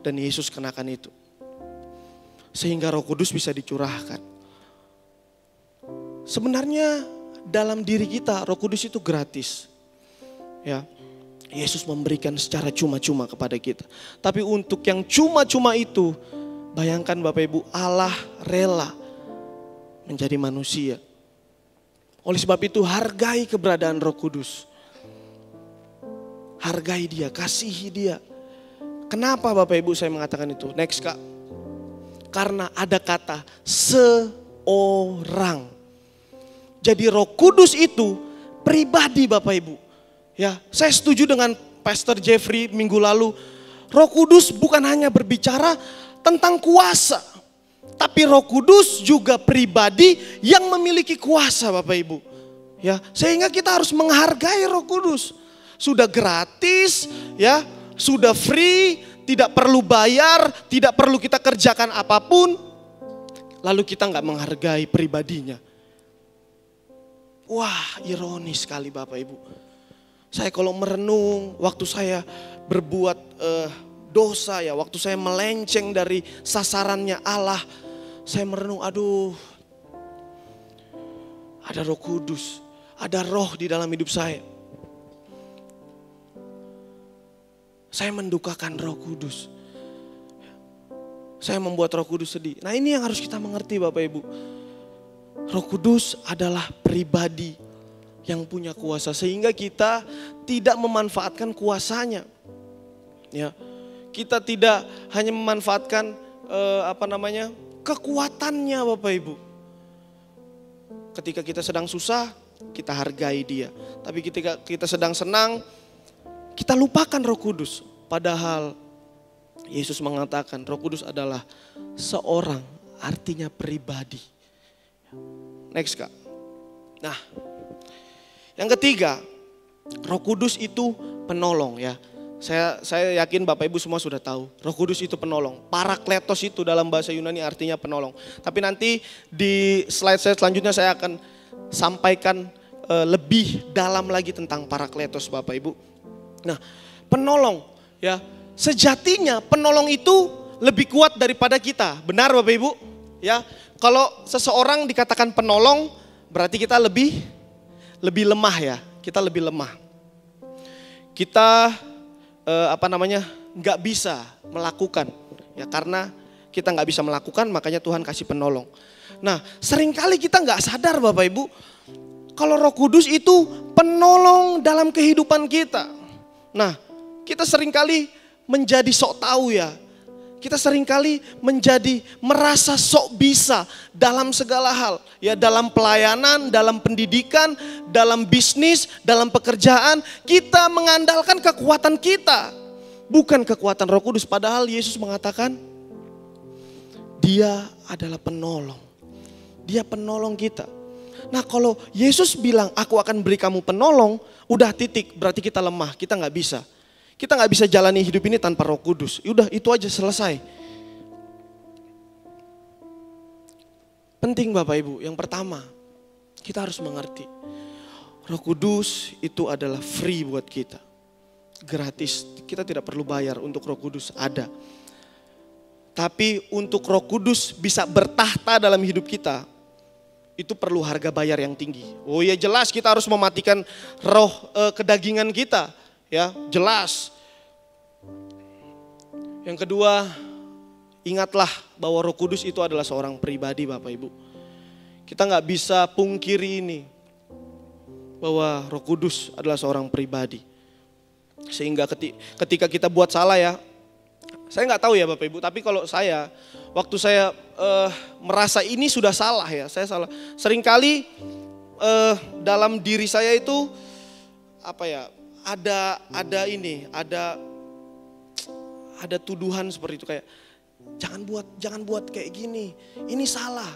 Dan Yesus kenakan itu. Sehingga Roh Kudus bisa dicurahkan. Sebenarnya dalam diri kita Roh Kudus itu gratis. Ya, Yesus memberikan secara cuma-cuma kepada kita. Tapi untuk yang cuma-cuma itu, bayangkan Bapak Ibu, Allah rela menjadi manusia. Oleh sebab itu hargai keberadaan Roh Kudus. Hargai dia, kasihi dia. Kenapa Bapak Ibu saya mengatakan itu? Next Kak. Karena ada kata seorang. Jadi Roh Kudus itu pribadi Bapak Ibu. Ya, saya setuju dengan Pastor Jeffrey minggu lalu. Roh Kudus bukan hanya berbicara tentang kuasa. Tapi Roh Kudus juga pribadi yang memiliki kuasa Bapak Ibu. Ya, sehingga kita harus menghargai Roh Kudus. Sudah gratis, ya, sudah free, tidak perlu bayar, tidak perlu kita kerjakan apapun. Lalu kita nggak menghargai pribadinya. Wah, ironis sekali Bapak Ibu. Saya kalau merenung, waktu saya berbuat dosa ya, waktu saya melenceng dari sasarannya Allah, saya merenung, aduh, ada Roh Kudus, ada roh di dalam hidup saya. Saya mendukakan Roh Kudus. Saya membuat Roh Kudus sedih. Nah ini yang harus kita mengerti Bapak Ibu. Roh Kudus adalah pribadi yang punya kuasa. Sehingga kita tidak memanfaatkan kuasanya. Ya, kita tidak hanya memanfaatkan kekuatannya Bapak Ibu. Ketika kita sedang susah, kita hargai dia. Tapi ketika kita sedang senang, kita lupakan Roh Kudus. Padahal Yesus mengatakan Roh Kudus adalah seorang, artinya pribadi. Next Kak. Nah, yang ketiga, Roh Kudus itu penolong ya. Saya yakin Bapak Ibu semua sudah tahu. Roh Kudus itu penolong. Parakletos itu dalam bahasa Yunani artinya penolong. Tapi nanti di slide saya selanjutnya saya akan sampaikan lebih dalam lagi tentang parakletos Bapak Ibu. Nah, penolong ya. sejatinya penolong itu lebih kuat daripada kita. Benar Bapak Ibu? Ya, kalau seseorang dikatakan penolong, berarti kita lebih lemah ya. Kita lebih lemah. Kita nggak bisa melakukan ya, karena kita nggak bisa melakukan, makanya Tuhan kasih penolong. Nah, seringkali kita nggak sadar Bapak Ibu, kalau Roh Kudus itu penolong dalam kehidupan kita. Nah, kita seringkali menjadi sok tahu ya. Kita seringkali menjadi merasa sok bisa dalam segala hal. Ya, dalam pelayanan, dalam pendidikan, dalam bisnis, dalam pekerjaan. Kita mengandalkan kekuatan kita, bukan kekuatan Roh Kudus. Padahal Yesus mengatakan, Dia adalah penolong. Dia penolong kita. Nah, kalau Yesus bilang, aku akan beri kamu penolong, udah titik, berarti kita lemah, kita nggak bisa. Kita nggak bisa jalani hidup ini tanpa Roh Kudus. Udah, itu aja, selesai. Penting Bapak Ibu, yang pertama, kita harus mengerti, Roh Kudus itu adalah free buat kita. Gratis, kita tidak perlu bayar untuk Roh Kudus ada. Tapi untuk Roh Kudus bisa bertahta dalam hidup kita, itu perlu harga bayar yang tinggi. Oh ya, jelas kita harus mematikan roh kedagingan kita. Ya, jelas. Yang kedua, ingatlah bahwa Roh Kudus itu adalah seorang pribadi Bapak Ibu. Kita nggak bisa pungkiri ini, bahwa Roh Kudus adalah seorang pribadi. Sehingga ketika kita buat salah ya, saya nggak tahu ya Bapak Ibu, tapi kalau saya, waktu saya merasa ini sudah salah ya, saya salah. Seringkali dalam diri saya itu ada tuduhan seperti itu, kayak jangan buat kayak gini, ini salah.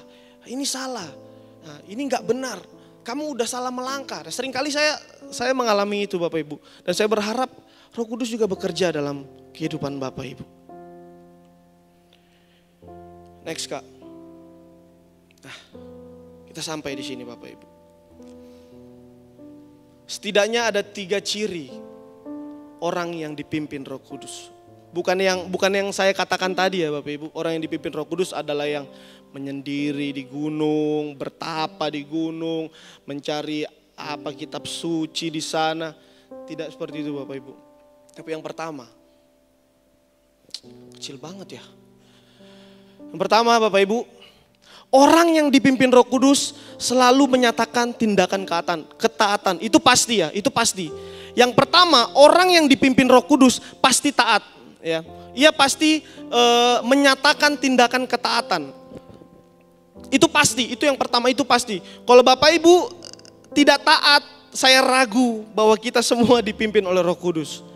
Nah, ini nggak benar. Kamu udah salah melangkah. Nah, seringkali saya mengalami itu Bapak Ibu, dan saya berharap Roh Kudus juga bekerja dalam kehidupan Bapak Ibu. Next Kak. Nah, kita sampai di sini Bapak Ibu. Setidaknya ada 3 ciri orang yang dipimpin Roh Kudus. Bukan yang saya katakan tadi ya Bapak Ibu. Orang yang dipimpin Roh Kudus adalah yang menyendiri di gunung, bertapa di gunung, mencari kitab suci di sana. Tidak seperti itu Bapak Ibu. Tapi yang pertama, kecil banget ya. Yang pertama Bapak Ibu, orang yang dipimpin Roh Kudus selalu menyatakan tindakan ketaatan. Itu pasti ya, itu pasti. Yang pertama, orang yang dipimpin Roh Kudus pasti taat. Ya, ia pasti menyatakan tindakan ketaatan. Itu pasti, itu yang pertama, itu pasti. Kalau Bapak Ibu tidak taat, saya ragu bahwa kita semua dipimpin oleh Roh Kudus.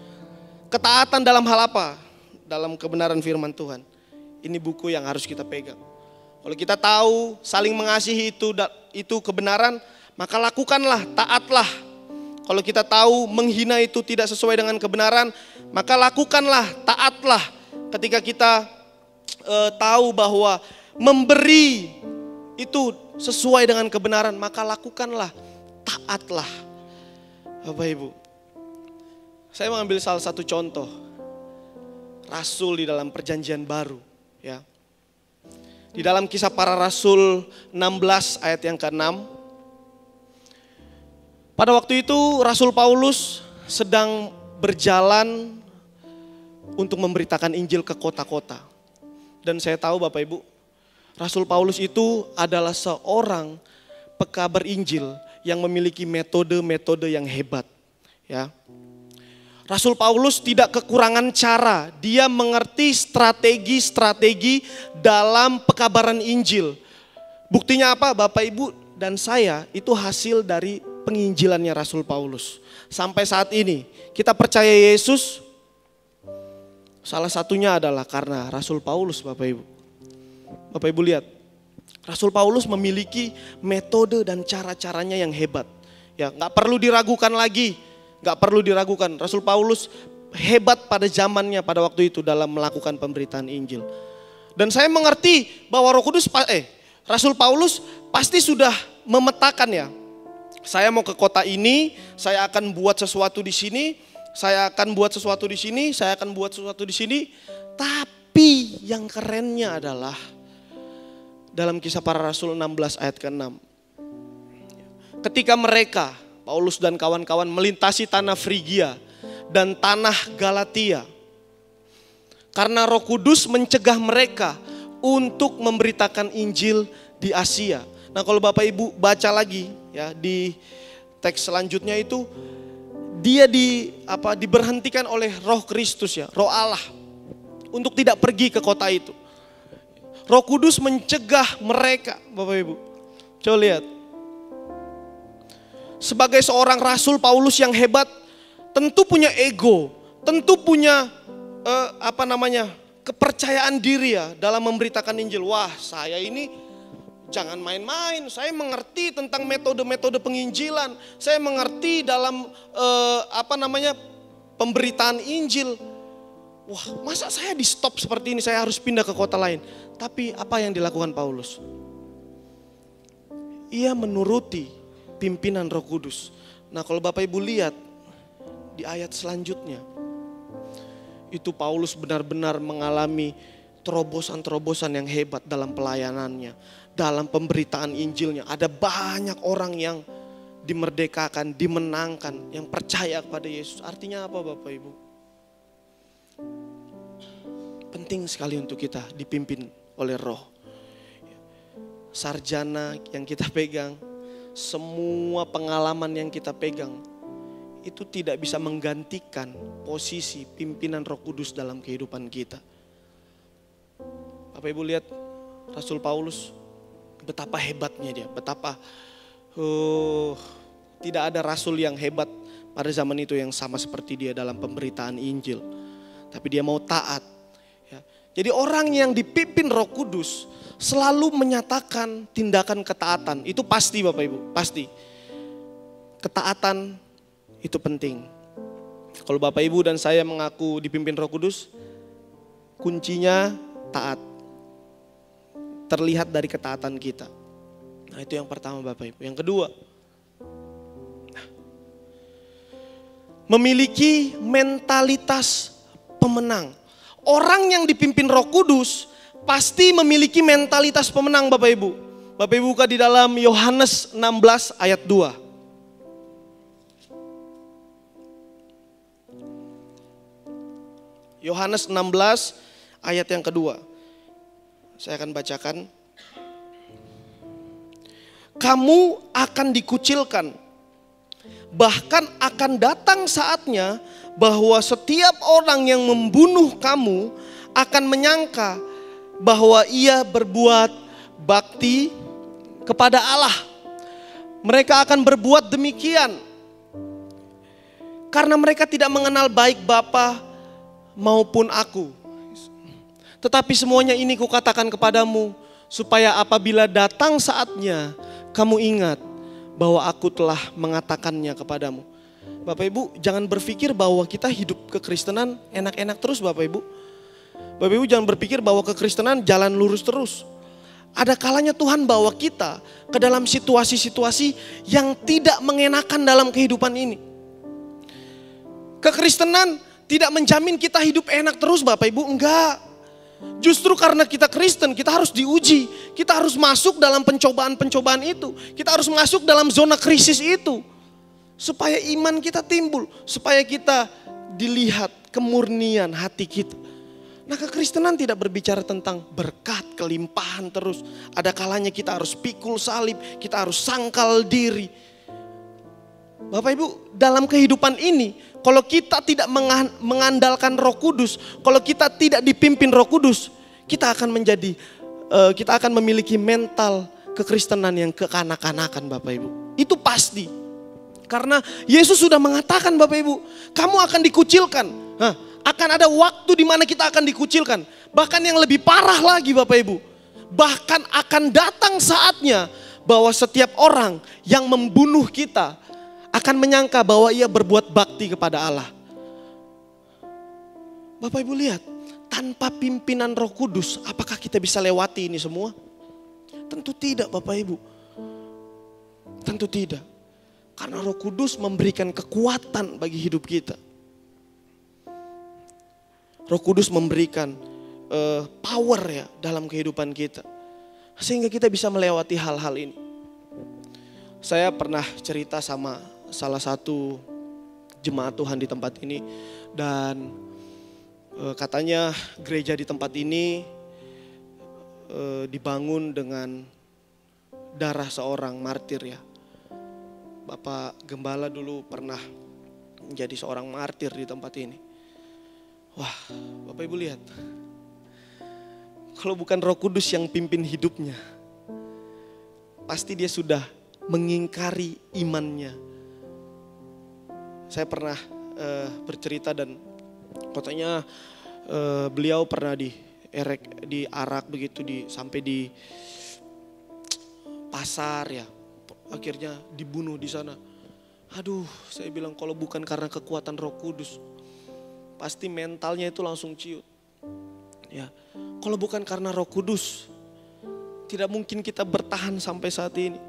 Ketaatan dalam hal apa? Dalam kebenaran firman Tuhan. Ini buku yang harus kita pegang. Kalau kita tahu saling mengasihi itu kebenaran, maka lakukanlah, taatlah. Kalau kita tahu menghina itu tidak sesuai dengan kebenaran, maka lakukanlah, taatlah. Ketika kita tahu bahwa memberi itu sesuai dengan kebenaran, maka lakukanlah, taatlah. Bapak Ibu, saya mengambil salah satu contoh rasul di dalam perjanjian baru. Ya. Di dalam Kisah Para Rasul 16 ayat yang ke-6. Pada waktu itu Rasul Paulus sedang berjalan untuk memberitakan Injil ke kota-kota. Dan saya tahu Bapak Ibu, Rasul Paulus itu adalah seorang pekabar Injil yang memiliki metode-metode yang hebat. Ya. Rasul Paulus tidak kekurangan cara, dia mengerti strategi-strategi dalam pekabaran Injil. Buktinya apa? Bapak Ibu dan saya itu hasil dari penginjilannya Rasul Paulus. Sampai saat ini kita percaya Yesus, salah satunya adalah karena Rasul Paulus Bapak Ibu. Bapak Ibu lihat, Rasul Paulus memiliki metode dan cara-caranya yang hebat. Ya, nggak perlu diragukan lagi. Gak perlu diragukan, Rasul Paulus hebat pada zamannya pada waktu itu dalam melakukan pemberitaan Injil. Dan saya mengerti bahwa Rasul Paulus pasti sudah memetakan ya. Saya mau ke kota ini, saya akan buat sesuatu di sini, saya akan buat sesuatu di sini, saya akan buat sesuatu di sini. Tapi yang kerennya adalah dalam Kisah Para Rasul 16 ayat ke-6. Ketika mereka, Paulus dan kawan-kawan melintasi tanah Frigia dan tanah Galatia. Karena Roh Kudus mencegah mereka untuk memberitakan Injil di Asia. Nah, kalau Bapak Ibu baca lagi ya di teks selanjutnya itu, dia diberhentikan oleh Roh Kristus ya, Roh Allah untuk tidak pergi ke kota itu. Roh Kudus mencegah mereka, Bapak Ibu. Coba lihat. Sebagai seorang rasul, Paulus yang hebat tentu punya ego, tentu punya kepercayaan diri ya dalam memberitakan Injil. Wah, saya ini jangan main-main. Saya mengerti tentang metode-metode penginjilan. Saya mengerti dalam pemberitaan Injil. Wah, masa saya di stop seperti ini? Saya harus pindah ke kota lain. Tapi apa yang dilakukan Paulus? Ia menuruti pimpinan Roh Kudus. Nah, kalau Bapak Ibu lihat di ayat selanjutnya, itu Paulus benar-benar mengalami terobosan-terobosan yang hebat dalam pelayanannya, dalam pemberitaan Injilnya. Ada banyak orang yang dimerdekakan, dimenangkan, yang percaya kepada Yesus. Artinya apa Bapak Ibu? Penting sekali untuk kita dipimpin oleh Roh. Sarjana yang kita pegang, semua pengalaman yang kita pegang, itu tidak bisa menggantikan posisi pimpinan Roh Kudus dalam kehidupan kita. Bapak Ibu lihat Rasul Paulus, betapa hebatnya dia, betapa tidak ada rasul yang hebat pada zaman itu yang sama seperti dia dalam pemberitaan Injil. Tapi dia mau taat. Ya. Jadi orang yang dipimpin Roh Kudus selalu menyatakan tindakan ketaatan. Itu pasti Bapak Ibu, pasti. Ketaatan itu penting. Kalau Bapak Ibu dan saya mengaku dipimpin Roh Kudus, kuncinya taat. Terlihat dari ketaatan kita. Nah, itu yang pertama Bapak Ibu. Yang kedua, memiliki mentalitas pemenang. Orang yang dipimpin Roh Kudus pasti memiliki mentalitas pemenang Bapak Ibu. Bapak Ibu buka di dalam Yohanes 16 ayat 2. Yohanes 16 ayat yang kedua. Saya akan bacakan. Kamu akan dikucilkan. Bahkan akan datang saatnya bahwa setiap orang yang membunuh kamu akan menyangka bahwa ia berbuat bakti kepada Allah. Mereka akan berbuat demikian karena mereka tidak mengenal baik Bapa maupun aku. Tetapi semuanya ini kukatakan kepadamu supaya apabila datang saatnya kamu ingat bahwa aku telah mengatakannya kepadamu. Bapak Ibu jangan berpikir bahwa kita hidup kekristenan enak-enak terus Bapak Ibu. Bapak Ibu jangan berpikir bahwa kekristenan jalan lurus terus. Ada kalanya Tuhan bawa kita ke dalam situasi-situasi yang tidak mengenakan dalam kehidupan ini. Kekristenan tidak menjamin kita hidup enak terus Bapak Ibu, enggak. Justru karena kita Kristen, kita harus diuji. Kita harus masuk dalam pencobaan-pencobaan itu. Kita harus masuk dalam zona krisis itu. Supaya iman kita timbul. Supaya kita dilihat kemurnian hati kita. Nah, kekristenan tidak berbicara tentang berkat, kelimpahan terus. Ada kalanya kita harus pikul salib, kita harus sangkal diri. Bapak Ibu, dalam kehidupan ini, kalau kita tidak mengandalkan Roh Kudus, kalau kita tidak dipimpin Roh Kudus, kita akan memiliki mental kekristenan yang kekanak-kanakan Bapak Ibu. Itu pasti. Karena Yesus sudah mengatakan Bapak Ibu, kamu akan dikucilkan. Akan ada waktu di mana kita akan dikucilkan. Bahkan yang lebih parah lagi Bapak Ibu. Bahkan akan datang saatnya bahwa setiap orang yang membunuh kita akan menyangka bahwa ia berbuat bakti kepada Allah. Bapak Ibu lihat, tanpa pimpinan Roh Kudus, apakah kita bisa lewati ini semua? Tentu tidak Bapak Ibu. Tentu tidak. Karena Roh Kudus memberikan kekuatan bagi hidup kita. Roh Kudus memberikan power ya dalam kehidupan kita. Sehingga kita bisa melewati hal-hal ini. Saya pernah cerita sama salah satu jemaat Tuhan di tempat ini. Dan katanya gereja di tempat ini dibangun dengan darah seorang martir ya. Bapak Gembala dulu pernah menjadi seorang martir di tempat ini. Wah, Bapak Ibu lihat. Kalau bukan Roh Kudus yang pimpin hidupnya, pasti dia sudah mengingkari imannya. Saya pernah bercerita dan katanya beliau pernah diarak begitu sampai di pasar ya. Akhirnya dibunuh di sana. Aduh, saya bilang kalau bukan karena kekuatan Roh Kudus, pasti mentalnya itu langsung ciut. Ya, kalau bukan karena Roh Kudus, tidak mungkin kita bertahan sampai saat ini.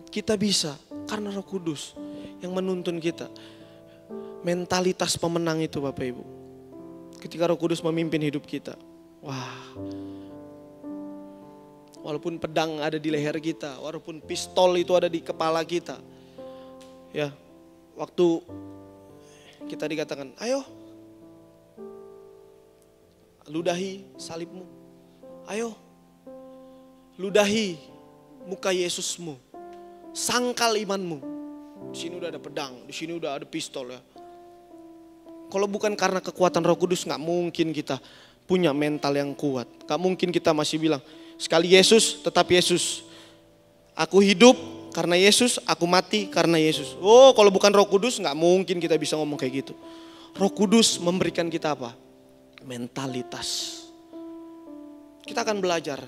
Kita bisa karena Roh Kudus yang menuntun kita. Mentalitas pemenang itu Bapak Ibu. Ketika Roh Kudus memimpin hidup kita. Wah. Walaupun pedang ada di leher kita, walaupun pistol itu ada di kepala kita. Ya, waktu kita dikatakan, ayo ludahi salibmu. Ayo ludahi muka Yesusmu. Sangkal imanmu. Di sini udah ada pedang, di sini udah ada pistol ya. Kalau bukan karena kekuatan Roh Kudus, gak mungkin kita punya mental yang kuat. Gak mungkin kita masih bilang, sekali Yesus tetap Yesus. Aku hidup karena Yesus, aku mati karena Yesus. Oh, kalau bukan Roh Kudus gak mungkin kita bisa ngomong kayak gitu. Roh Kudus memberikan kita apa? Mentalitas. Kita akan belajar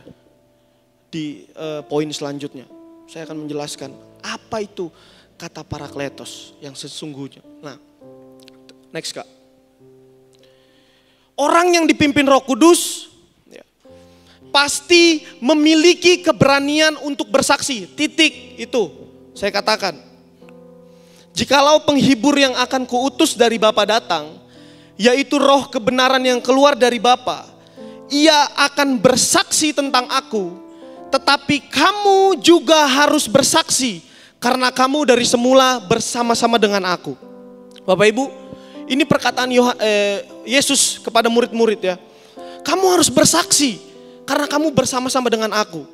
di poin selanjutnya. Saya akan menjelaskan apa itu kata parakletos yang sesungguhnya. Nah, next Kak. Orang yang dipimpin Roh Kudus ya, pasti memiliki keberanian untuk bersaksi. Titik itu saya katakan. Jikalau penghibur yang akan kuutus dari Bapa datang, yaitu roh kebenaran yang keluar dari Bapa, ia akan bersaksi tentang aku. Tetapi kamu juga harus bersaksi karena kamu dari semula bersama-sama dengan aku. Bapak Ibu, ini perkataan Yesus kepada murid-murid ya. Kamu harus bersaksi karena kamu bersama-sama dengan aku.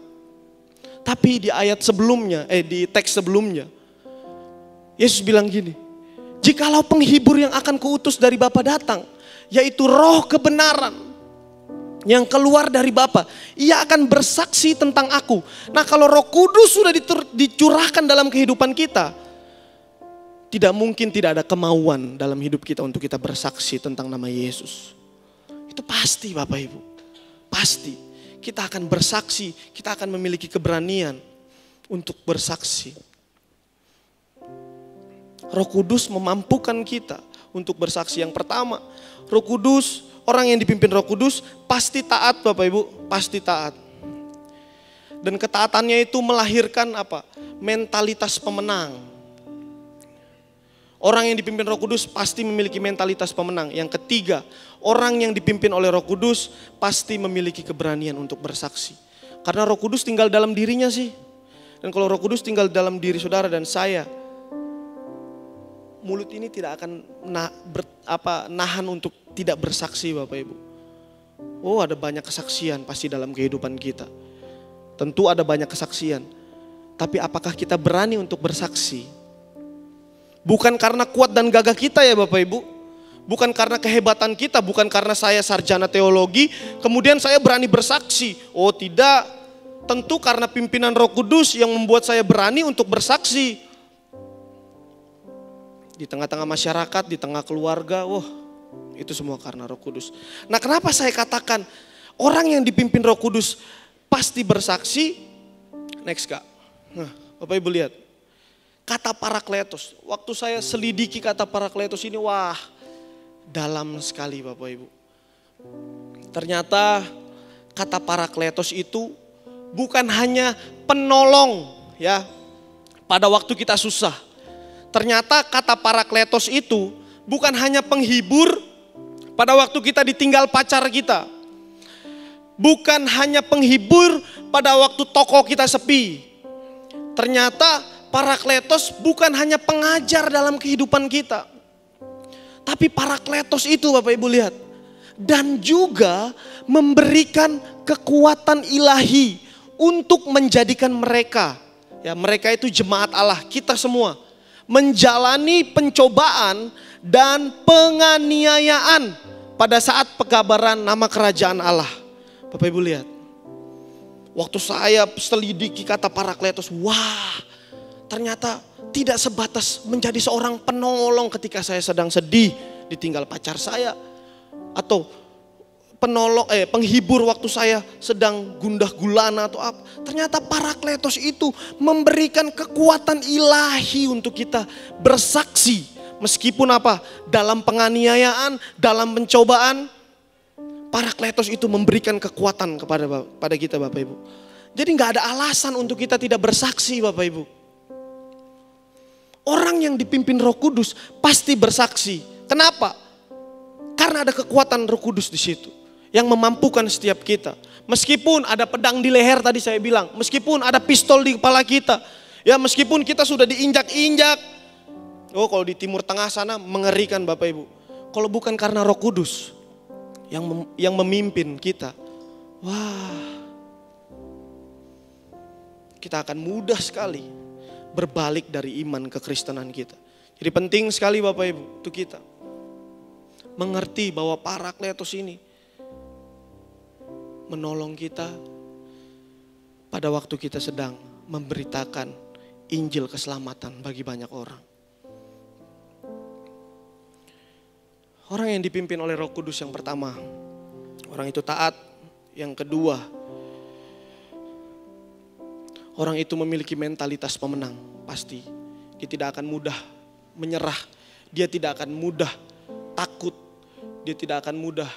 Tapi di ayat sebelumnya, di teks sebelumnya, Yesus bilang gini, jikalau penghibur yang akan kuutus dari Bapa datang, yaitu roh kebenaran yang keluar dari Bapa, ia akan bersaksi tentang aku. Nah, kalau Roh Kudus sudah dicurahkan dalam kehidupan kita, tidak mungkin tidak ada kemauan dalam hidup kita untuk kita bersaksi tentang nama Yesus. Itu pasti Bapak Ibu. Pasti. Kita akan bersaksi, kita akan memiliki keberanian untuk bersaksi. Roh Kudus memampukan kita untuk bersaksi. Yang pertama, Roh Kudus, orang yang dipimpin Roh Kudus pasti taat Bapak Ibu, pasti taat. Dan ketaatannya itu melahirkan apa? Mentalitas pemenang. Orang yang dipimpin Roh Kudus pasti memiliki mentalitas pemenang. Yang ketiga, orang yang dipimpin oleh Roh Kudus pasti memiliki keberanian untuk bersaksi. Karena Roh Kudus tinggal dalam dirinya sih. Dan kalau Roh Kudus tinggal dalam diri saudara dan saya, mulut ini tidak akan nahan untuk tidak bersaksi Bapak Ibu. Oh, ada banyak kesaksian pasti dalam kehidupan kita. Tentu ada banyak kesaksian. Tapi apakah kita berani untuk bersaksi? Bukan karena kuat dan gagah kita ya Bapak Ibu. Bukan karena kehebatan kita, bukan karena saya sarjana teologi, kemudian saya berani bersaksi. Oh tidak, tentu karena pimpinan Roh Kudus yang membuat saya berani untuk bersaksi. Di tengah-tengah masyarakat, di tengah keluarga, itu semua karena Roh Kudus. Nah, kenapa saya katakan orang yang dipimpin Roh Kudus pasti bersaksi? Next Kak. Nah, Bapak Ibu lihat. Kata parakletos. Waktu saya selidiki kata parakletos ini, dalam sekali Bapak Ibu. Ternyata kata parakletos itu bukan hanya penolong ya pada waktu kita susah. Ternyata kata parakletos itu bukan hanya penghibur pada waktu kita ditinggal pacar kita. Bukan hanya penghibur pada waktu toko kita sepi. Ternyata Parakletos bukan hanya pengajar dalam kehidupan kita. Tapi Parakletos itu Bapak Ibu lihat. Dan juga memberikan kekuatan ilahi untuk menjadikan mereka. Ya, mereka itu jemaat Allah, kita semua. Menjalani pencobaan dan penganiayaan pada saat pengabaran nama kerajaan Allah. Bapak Ibu lihat, waktu saya selidiki kata Parakletos, wah ternyata tidak sebatas menjadi seorang penolong ketika saya sedang sedih, ditinggal pacar saya. Atau penghibur waktu saya sedang gundah gulana atau apa. Ternyata Parakletos itu memberikan kekuatan ilahi untuk kita bersaksi. Meskipun apa? Dalam penganiayaan, dalam pencobaan, Parakletos itu memberikan kekuatan kepada kita Bapak Ibu. Jadi gak ada alasan untuk kita tidak bersaksi Bapak Ibu. Orang yang dipimpin Roh Kudus pasti bersaksi. Kenapa? Karena ada kekuatan Roh Kudus di situ yang memampukan setiap kita. Meskipun ada pedang di leher tadi saya bilang, meskipun ada pistol di kepala kita, ya meskipun kita sudah diinjak-injak. Oh, kalau di Timur Tengah sana mengerikan Bapak Ibu. Kalau bukan karena Roh Kudus yang memimpin kita, wah, kita akan mudah sekali berbalik dari iman kekristenan kita. Jadi penting sekali Bapak Ibu untuk kita mengerti bahwa Parakletos ini menolong kita pada waktu kita sedang memberitakan Injil keselamatan bagi banyak orang. Orang yang dipimpin oleh Roh Kudus yang pertama, orang itu taat. Yang kedua, orang itu memiliki mentalitas pemenang. Pasti dia tidak akan mudah menyerah, dia tidak akan mudah takut, dia tidak akan mudah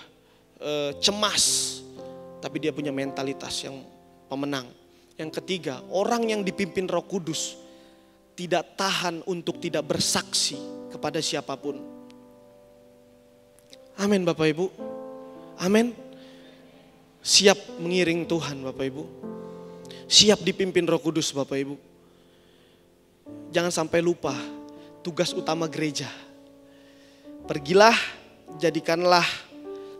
cemas. Tapi dia punya mentalitas yang pemenang. Yang ketiga, orang yang dipimpin Roh Kudus tidak tahan untuk tidak bersaksi kepada siapapun. Amin Bapak Ibu. Amin. Siap mengiring Tuhan Bapak Ibu. Siap dipimpin Roh Kudus Bapak Ibu. Jangan sampai lupa tugas utama gereja. Pergilah, jadikanlah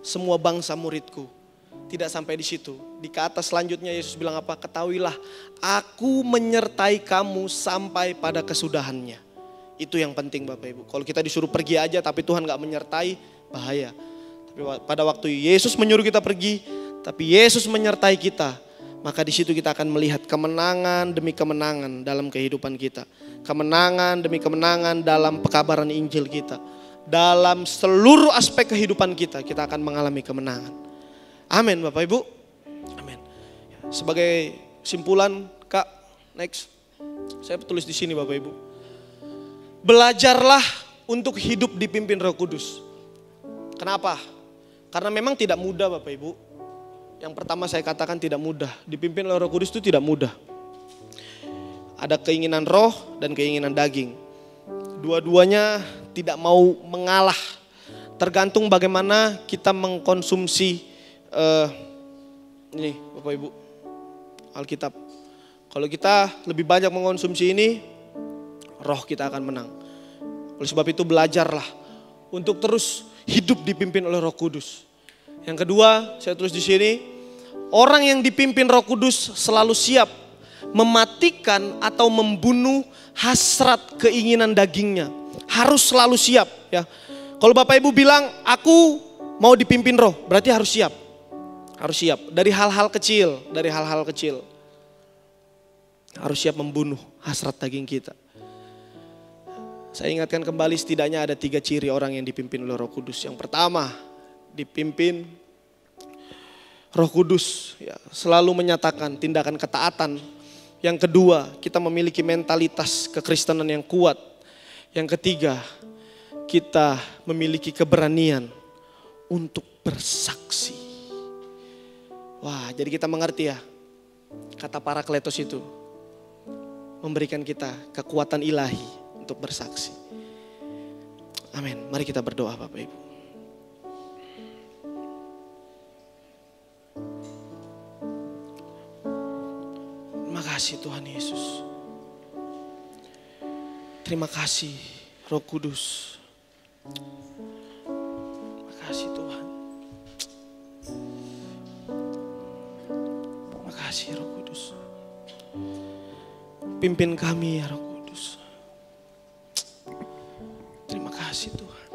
semua bangsa muridku. Tidak sampai di situ. Di kata selanjutnya Yesus bilang apa? Ketahuilah, aku menyertai kamu sampai pada kesudahannya. Itu yang penting Bapak Ibu. Kalau kita disuruh pergi aja tapi Tuhan gak menyertai, bahaya. Tapi pada waktu Yesus menyuruh kita pergi, tapi Yesus menyertai kita, maka di situ kita akan melihat kemenangan demi kemenangan dalam kehidupan kita. Kemenangan demi kemenangan dalam pekabaran Injil kita. Dalam seluruh aspek kehidupan kita akan mengalami kemenangan. Amin Bapak Ibu. Amin. Sebagai simpulan, Kak, next. Saya tulis di sini Bapak Ibu. Belajarlah untuk hidup dipimpin Roh Kudus. Kenapa? Karena memang tidak mudah Bapak Ibu. Yang pertama saya katakan tidak mudah. Dipimpin oleh Roh Kudus itu tidak mudah. Ada keinginan roh dan keinginan daging. Dua-duanya tidak mau mengalah. Tergantung bagaimana kita mengkonsumsi ini Bapak Ibu, Alkitab. Kalau kita lebih banyak mengkonsumsi ini, roh kita akan menang. Oleh sebab itu belajarlah untuk terus hidup dipimpin oleh Roh Kudus. Yang kedua, saya tulis di sini, orang yang dipimpin Roh Kudus selalu siap mematikan atau membunuh hasrat keinginan dagingnya. Harus selalu siap ya. Kalau Bapak Ibu bilang, aku mau dipimpin roh, berarti harus siap. Harus siap dari hal-hal kecil, Harus siap membunuh hasrat daging kita. Saya ingatkan kembali setidaknya ada 3 ciri orang yang dipimpin oleh Roh Kudus. Yang pertama, dipimpin Roh Kudus ya, selalu menyatakan tindakan ketaatan. Yang kedua, kita memiliki mentalitas kekristenan yang kuat. Yang ketiga, kita memiliki keberanian untuk bersaksi. Wah, jadi kita mengerti ya, kata Parakletos itu memberikan kita kekuatan ilahi untuk bersaksi. Amin. Mari kita berdoa Bapak Ibu. kasih Tuhan Yesus. Terima kasih Roh Kudus. Terima kasih Tuhan. Terima kasih Roh Kudus. Pimpin kami ya Roh Kudus. Terima kasih Tuhan.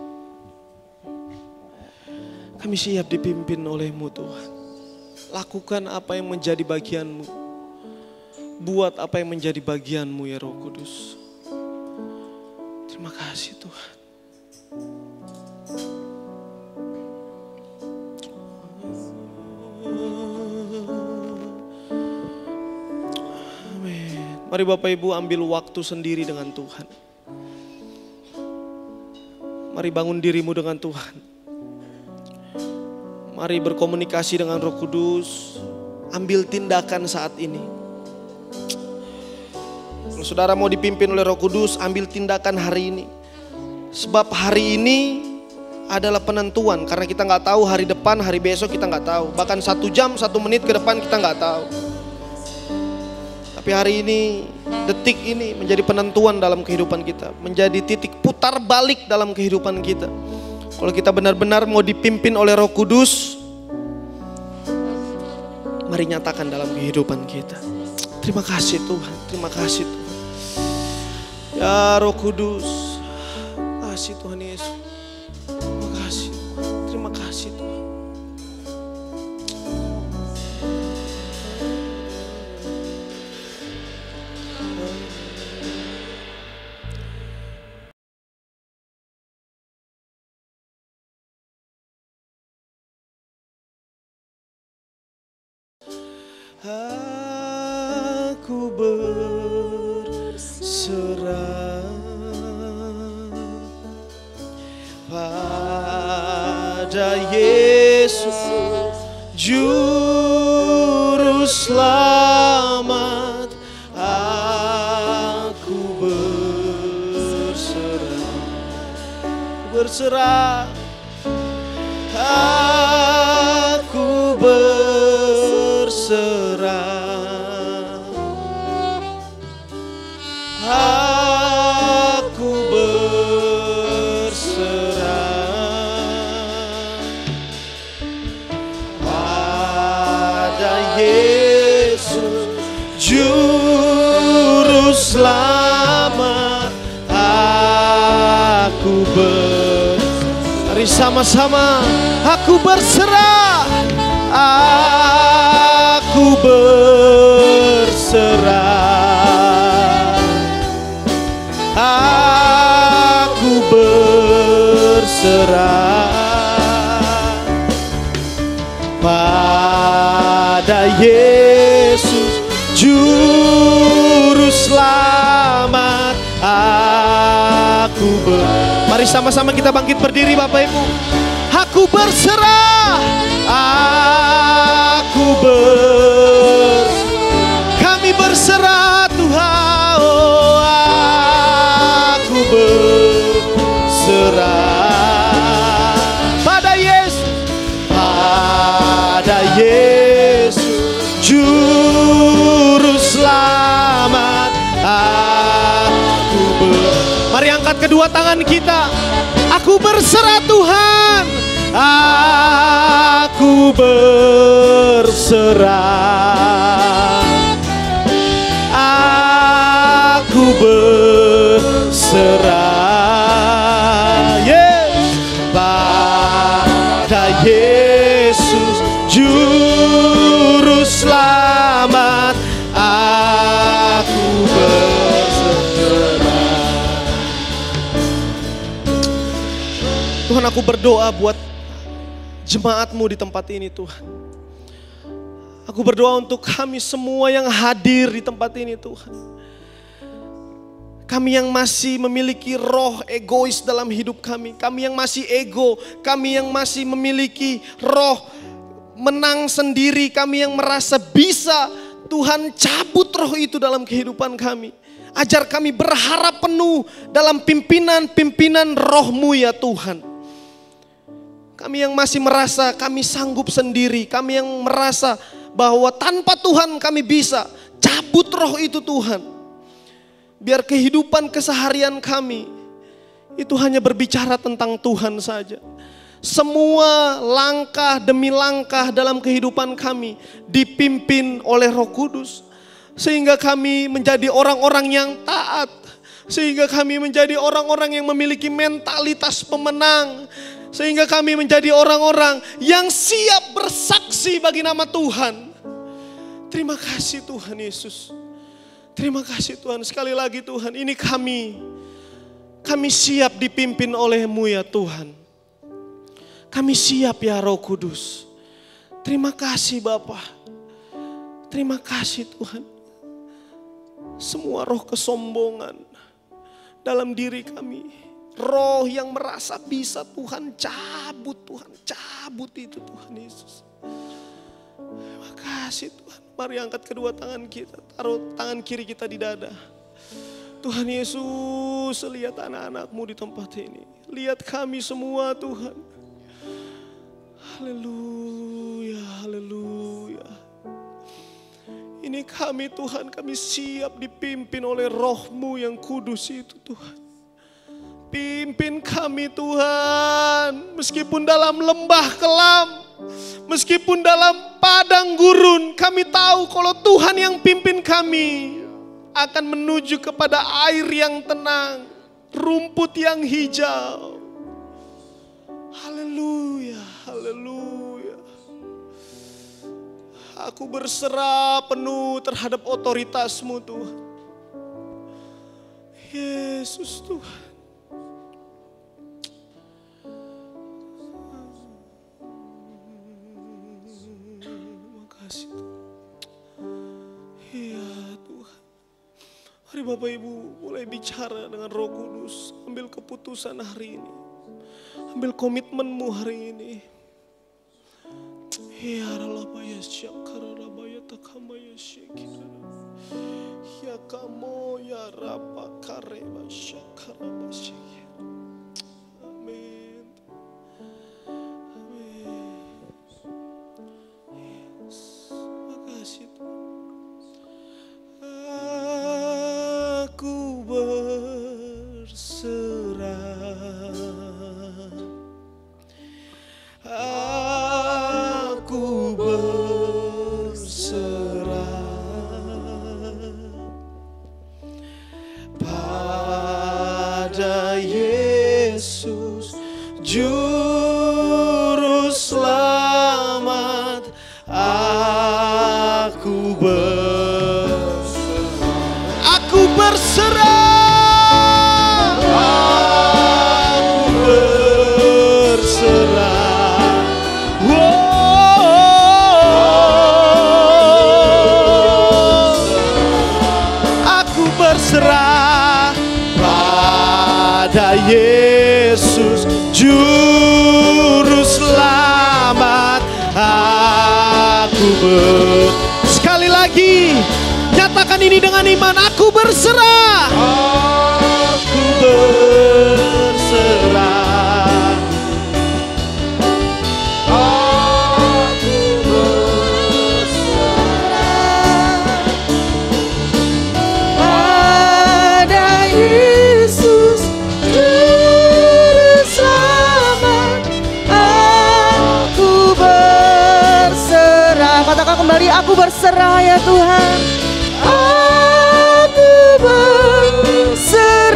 Kami siap dipimpin oleh-Mu Tuhan. Lakukan apa yang menjadi bagian-Mu. Buat apa yang menjadi bagian-Mu ya Roh Kudus. Terima kasih Tuhan. Amin. Mari Bapak Ibu ambil waktu sendiri dengan Tuhan. Mari bangun dirimu dengan Tuhan. Mari berkomunikasi dengan Roh Kudus. Ambil tindakan saat ini. Kalau saudara mau dipimpin oleh Roh Kudus, ambil tindakan hari ini. Sebab hari ini adalah penentuan. Karena kita nggak tahu hari depan, hari besok kita nggak tahu. Bahkan 1 jam, 1 menit ke depan kita nggak tahu. Tapi hari ini, detik ini menjadi penentuan dalam kehidupan kita. Menjadi titik putar balik dalam kehidupan kita. Kalau kita benar-benar mau dipimpin oleh Roh Kudus, mari nyatakan dalam kehidupan kita. Terima kasih Tuhan, terima kasih Tuhan. Ya Roh Kudus, kasih Tuhan Yesus. Terima kasih Tuhan, terima kasih Tuhan. Aku berserah pada Yesus Juru Selamat. Aku berserah, aku berserah. Aku berserah pada Yesus Juru Selamat. Mari sama-sama. Aku berserah, aku berserah. Aku berserah pada Yesus Juru Selamat. Mari sama-sama kita bangkit berdiri Bapak Ibu. Aku berserah, kami berserah Tuhan. Oh, aku berserah pada Yesus Juru Selamat. Mari angkat kedua tangan kita. Aku berserah Tuhan. Aku berserah. Aku berserah. Yes. Pada Yesus Juru Selamat. Aku berserah. Tuhan, aku berdoa buat jemaat-Mu di tempat ini Tuhan. Aku berdoa untuk kami semua yang hadir di tempat ini Tuhan. Kami yang masih memiliki roh egois dalam hidup kami. Kami yang masih ego. Kami yang masih memiliki roh menang sendiri. Kami yang merasa bisa. Tuhan, cabut roh itu dalam kehidupan kami. Ajar kami berharap penuh dalam pimpinan-pimpinan roh-Mu ya Tuhan. Kami yang masih merasa kami sanggup sendiri. Kami yang merasa bahwa tanpa Tuhan kami bisa. Cabut roh itu Tuhan. Biar kehidupan keseharian kami itu hanya berbicara tentang Tuhan saja. Semua langkah demi langkah dalam kehidupan kami dipimpin oleh Roh Kudus. Sehingga kami menjadi orang-orang yang taat. Sehingga kami menjadi orang-orang yang memiliki mentalitas pemenang. Sehingga kami menjadi orang-orang yang siap bersaksi bagi nama Tuhan. Terima kasih Tuhan Yesus. Terima kasih Tuhan. Sekali lagi Tuhan, ini kami siap dipimpin oleh-Mu ya Tuhan. Kami siap ya Roh Kudus. Terima kasih Bapa. Terima kasih Tuhan. Semua roh kesombongan dalam diri kami. Roh yang merasa bisa Tuhan cabut Tuhan. Cabut itu Tuhan Yesus. Terima kasih Tuhan. Mari angkat kedua tangan kita. Taruh tangan kiri kita di dada. Tuhan Yesus, lihat anak-anak-Mu di tempat ini. Lihat kami semua Tuhan. Haleluya, haleluya. Ini kami Tuhan, kami siap dipimpin oleh Roh-Mu yang kudus itu Tuhan. Pimpin kami Tuhan, meskipun dalam lembah kelam, meskipun dalam padang gurun, kami tahu kalau Tuhan yang pimpin kami akan menuju kepada air yang tenang, rumput yang hijau. Haleluya, haleluya. Aku berserah penuh terhadap otoritas-Mu Tuhan. Yesus Tuhan. Terima kasih Tuhan. Iya Tuhan. Mari Bapak Ibu mulai bicara dengan Roh Kudus. Ambil keputusan hari ini. Ambil komitmen-Mu hari ini. Ya Rabaya Syakara Rabaya Takamaya Syekira. Ya Kamo Ya Rabba Kareba Syakara Basyekira. Amin. Amin. Yes. Makasih Tuhan. Aku berserah. Aku berserah pada Yesus Juru Selamat. Aku berserah. Aku berserah. Berserah pada Yesus Juru Selamat. Sekali lagi nyatakan ini dengan iman. Aku berserah. Aku berserah. Katakan kembali, aku berserah ya Tuhan. Aku berserah.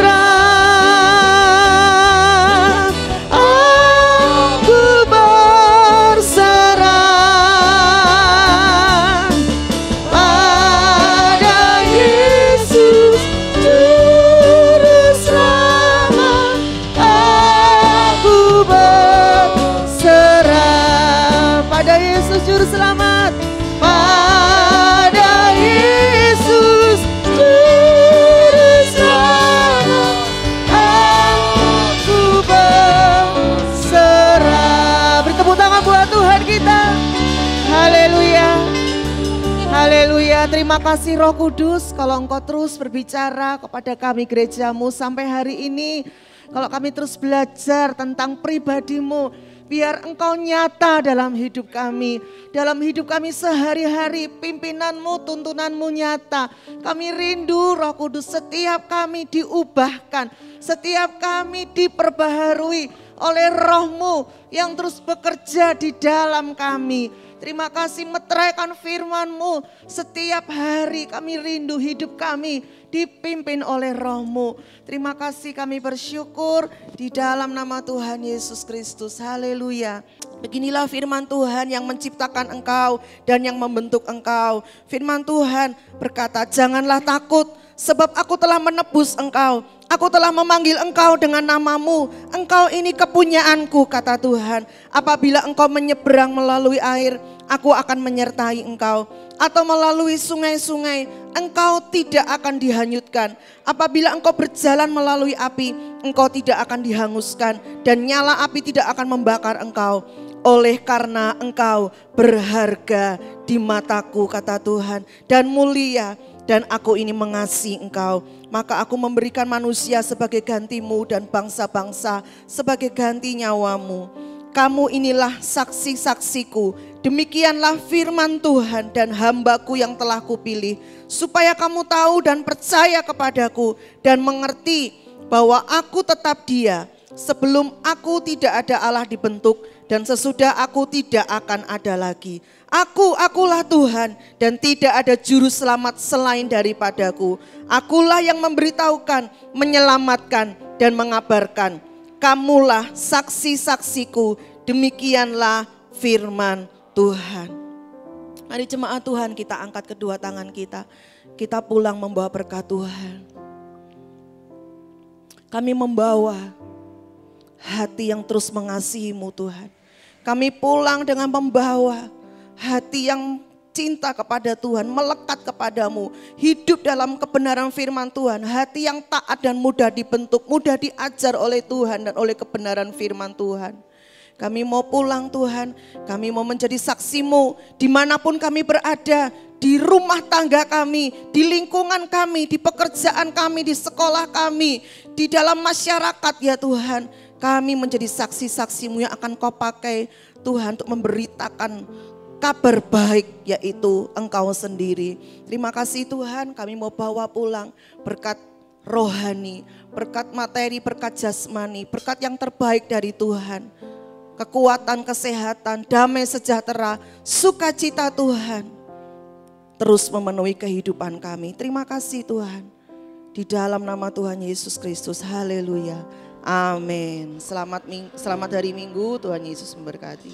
Aku berserah pada Yesus Juru Selamat. Aku berserah pada Yesus Juru Selamat. Pada Yesus Juru Selamat. Aku berserah. Beri tepuk tangan buat Tuhan kita. Haleluya. Haleluya. Terima kasih Roh Kudus. Kalau Engkau terus berbicara kepada kami gereja-Mu sampai hari ini. Kalau kami terus belajar tentang pribadi-Mu. Biar Engkau nyata dalam hidup kami. Dalam hidup kami sehari-hari, pimpinanmu, tuntunanmu nyata. Kami rindu Roh Kudus, setiap kami diubahkan. Setiap kami diperbaharui oleh Roh-Mu yang terus bekerja di dalam kami. Terima kasih meteraikan firman-Mu. Setiap hari kami rindu hidup kami dipimpin oleh Roh-Mu. Terima kasih, kami bersyukur di dalam nama Tuhan Yesus Kristus. Haleluya. Beginilah firman Tuhan yang menciptakan engkau dan yang membentuk engkau. Firman Tuhan berkata, janganlah takut sebab aku telah menebus engkau. Aku telah memanggil engkau dengan namamu. Engkau ini kepunyaanku, kata Tuhan. Apabila engkau menyeberang melalui air, aku akan menyertai engkau. Atau melalui sungai-sungai, engkau tidak akan dihanyutkan. Apabila engkau berjalan melalui api, engkau tidak akan dihanguskan. Dan nyala api tidak akan membakar engkau. Oleh karena engkau berharga di mataku, kata Tuhan. Dan mulia, dan aku ini mengasihi engkau. Maka aku memberikan manusia sebagai gantimu dan bangsa-bangsa sebagai ganti nyawamu. Kamu inilah saksi-saksiku. Demikianlah firman Tuhan dan hambaku yang telah kupilih. Supaya kamu tahu dan percaya kepadaku dan mengerti bahwa aku tetap Dia. Sebelum aku tidak ada Allah dibentuk dan sesudah aku tidak akan ada lagi. Akulah Tuhan dan tidak ada juru selamat selain daripadaku. Akulah yang memberitahukan, menyelamatkan dan mengabarkan. Kamulah saksi-saksiku, demikianlah firman Tuhan. Mari jemaat Tuhan, kita angkat kedua tangan kita. Kita pulang membawa berkat Tuhan. Kami membawa hati yang terus mengasihi-Mu Tuhan. Kami pulang dengan membawa hati yang cinta kepada Tuhan, melekat kepadamu, hidup dalam kebenaran firman Tuhan, hati yang taat dan mudah dibentuk, mudah diajar oleh Tuhan dan oleh kebenaran firman Tuhan. Kami mau pulang Tuhan, kami mau menjadi saksi-Mu dimanapun kami berada, di rumah tangga kami, di lingkungan kami, di pekerjaan kami, di sekolah kami, di dalam masyarakat ya Tuhan. Kami menjadi saksi-saksi-Mu yang akan Kau pakai Tuhan untuk memberitakan kabar baik, yaitu Engkau sendiri. Terima kasih Tuhan, kami mau bawa pulang berkat rohani, berkat materi, berkat jasmani, berkat yang terbaik dari Tuhan. Kekuatan, kesehatan, damai sejahtera, sukacita Tuhan terus memenuhi kehidupan kami. Terima kasih Tuhan. Di dalam nama Tuhan Yesus Kristus, haleluya. Amin. Selamat hari Minggu, Tuhan Yesus memberkati.